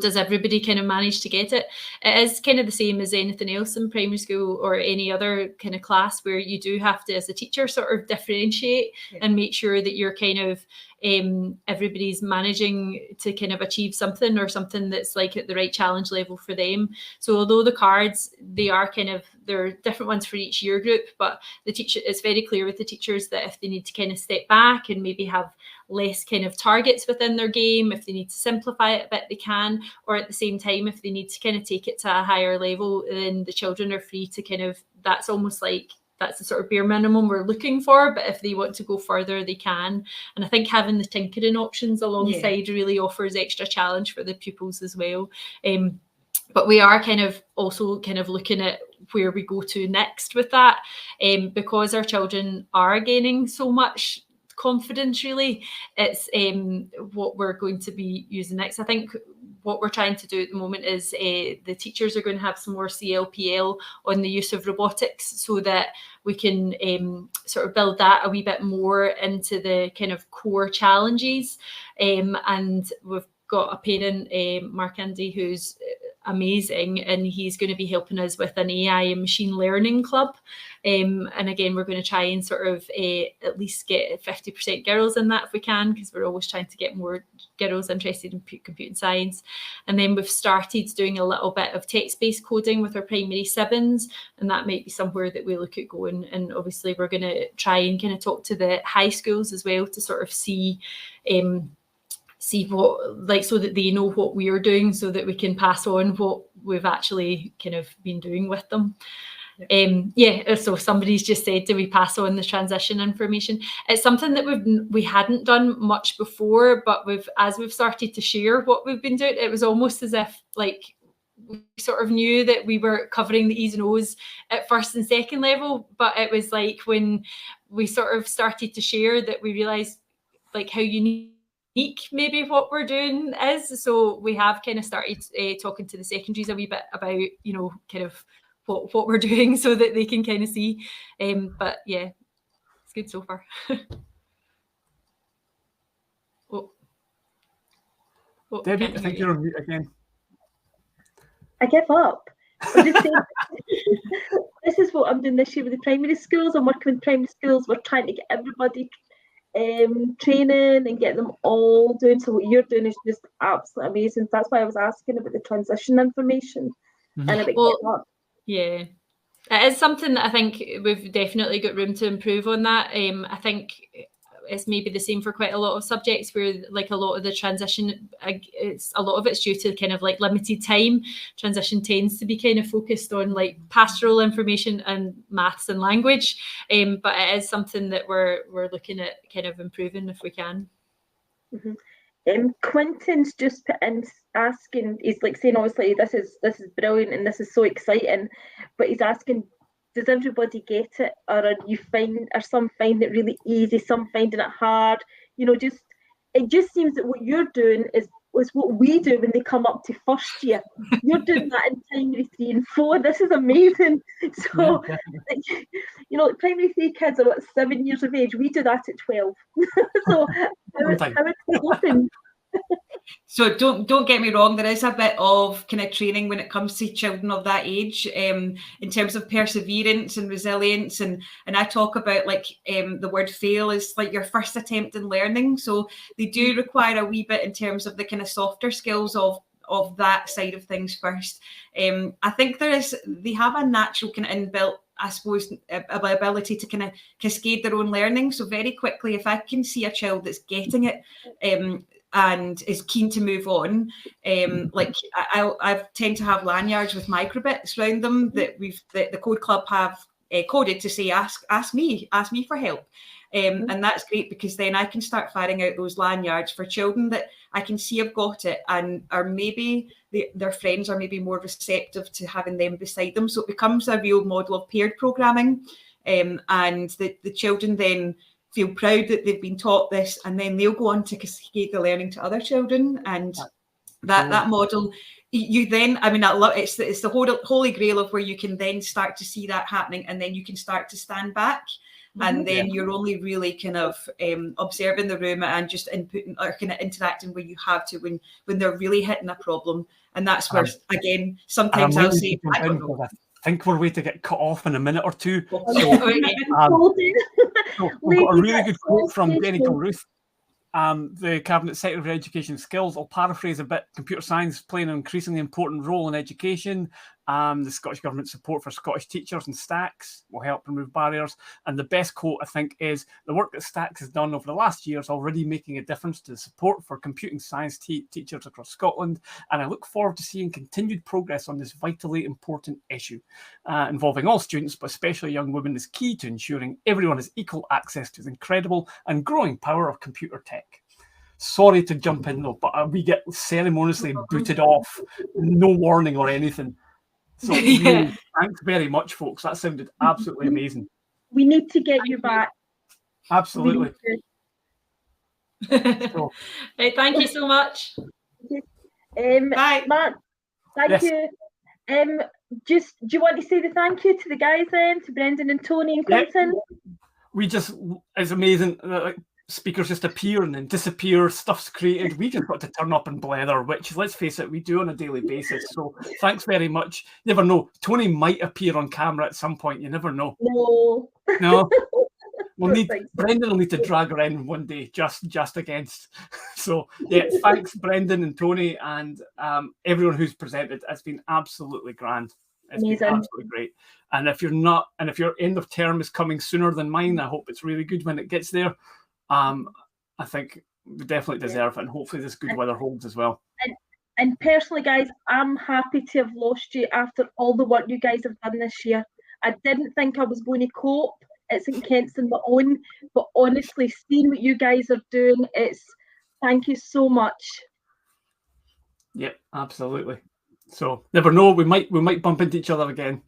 does everybody kind of manage to get it? It is kind of the same as anything else in primary school or any other kind of class, where you do have to, as a teacher, sort of differentiate and make sure that you're kind of everybody's managing to kind of achieve something, or something that's like at the right challenge level for them. So although the cards, they're different ones for each year group, but the teacher, it's very clear with the teachers that if they need to kind of step back and maybe have less kind of targets within their game, if they need to simplify it a bit, they can, or at the same time, if they need to kind of take it to a higher level, then the children are free to kind of, that's almost like, that's the sort of bare minimum we're looking for, but if they want to go further, they can. And I think having the tinkering options alongside really offers extra challenge for the pupils as well. But we are kind of also kind of looking at where we go to next with that, because our children are gaining so much confidence, really. It's what we're going to be using next. I think what we're trying to do at the moment is the teachers are going to have some more CLPL on the use of robotics, so that we can sort of build that a wee bit more into the kind of core challenges. And we've got a parent, Mark Andy, who's amazing, and he's going to be helping us with an AI and machine learning club. And again, we're going to try and sort of at least get 50% girls in that if we can, because we're always trying to get more girls interested in computing science. And then we've started doing a little bit of text-based coding with our primary 7s, and that might be somewhere that we look at going. And obviously we're going to try and kind of talk to the high schools as well to sort of see what, like, so that they know what we're doing, so that we can pass on what we've actually kind of been doing with them. So somebody's just said, do we pass on the transition information? It's something that we hadn't done much before, but as we've started to share what we've been doing, it was almost as if like we sort of knew that we were covering the E's and O's at first and second level, but it was like when we sort of started to share that we realised like how unique maybe what we're doing is. So we have kind of started talking to the secondaries a wee bit about, you know, kind of what we're doing, so that they can kind of see. But yeah, it's good so far. Debbie, I think you're on mute again. I give up. I'm just saying, this is what I'm doing this year with the primary schools. I'm working with primary schools. We're trying to get everybody training and get them all doing. So what you're doing is just absolutely amazing. That's why I was asking about the transition information and about getting up. Yeah, it is something that I think we've definitely got room to improve on that. I think it's maybe the same for quite a lot of subjects where like a lot of the transition, a lot of it's due to kind of like limited time. Transition tends to be kind of focused on like pastoral information and maths and language. But it is something that we're looking at kind of improving if we can. Mm-hmm. Quentin's just put in asking, he's like saying obviously this is brilliant and this is so exciting, but he's asking, does everybody get it, or are some find it really easy, some finding it hard? You know, it just seems that what you're doing is what we do when they come up to first year. You're doing that in primary 3 and 4. This is amazing. So, you know, primary 3 kids are 7 years of age. We do that at 12. So how is it looking? So don't get me wrong, there is a bit of kind of training when it comes to children of that age, in terms of perseverance and resilience, and I talk about like the word fail is like your first attempt in learning. So they do require a wee bit in terms of the kind of softer skills of that side of things first. I think they have a natural kind of inbuilt, I suppose, ability to kind of cascade their own learning. So very quickly, if I can see a child that's getting it and is keen to move on, like I tend to have lanyards with microbits around them that the Code Club have coded to say ask me for help. And that's great, because then I can start firing out those lanyards for children that I can see have got it and are maybe their friends are maybe more receptive to having them beside them. So it becomes a real model of paired programming, and the children then feel proud that they've been taught this, and then they'll go on to cascade the learning to other children. And that model, you then, I mean, I love it's the holy grail of where you can then start to see that happening, and then you can start to stand back. And then you're only really kind of observing the room and just inputting or kind of interacting where you have to when they're really hitting a problem. And that's where, again, sometimes I'll say, I don't know. I think we're way to get cut off in a minute or two. So, we've got a really good quote from Jenny Gilruth, the Cabinet Secretary for Education and Skills. I'll paraphrase a bit. Computer science playing an increasingly important role in education. The Scottish Government support for Scottish teachers and STACS will help remove barriers. And the best quote, I think, is the work that STACS has done over the last year is already making a difference to the support for computing science teachers across Scotland. And I look forward to seeing continued progress on this vitally important issue. Involving all students, but especially young women, is key to ensuring everyone has equal access to the incredible and growing power of computer tech. Sorry to jump in though, but we get ceremoniously booted off, no warning or anything. So really, thanks very much, folks. That sounded absolutely amazing. We need to get you back. Absolutely. So. Right, thank you so much. Bye. Mark, thank you. Just, do you want to say the thank you to the guys then, to Brendan and Tony and Clinton? We just, it's amazing. Like, speakers just appear and then disappear, stuff's created. We just got to turn up and blether, which, let's face it, we do on a daily basis. So thanks very much. You never know. Tony might appear on camera at some point. You never know. No. Brendan will need to drag her in one day, just against. So yeah, thanks Brendan and Tony and everyone who's presented. It's been absolutely grand. It's been absolutely great. And if your end of term is coming sooner than mine, I hope it's really good when it gets there. I think we definitely deserve it, and hopefully this good weather holds as well. And personally, guys, I'm happy to have lost you after all the work you guys have done this year. I didn't think I was going to cope at St. Kent's on my own, but honestly, seeing what you guys are doing, thank you so much. Yep, absolutely. So never know, we might bump into each other again.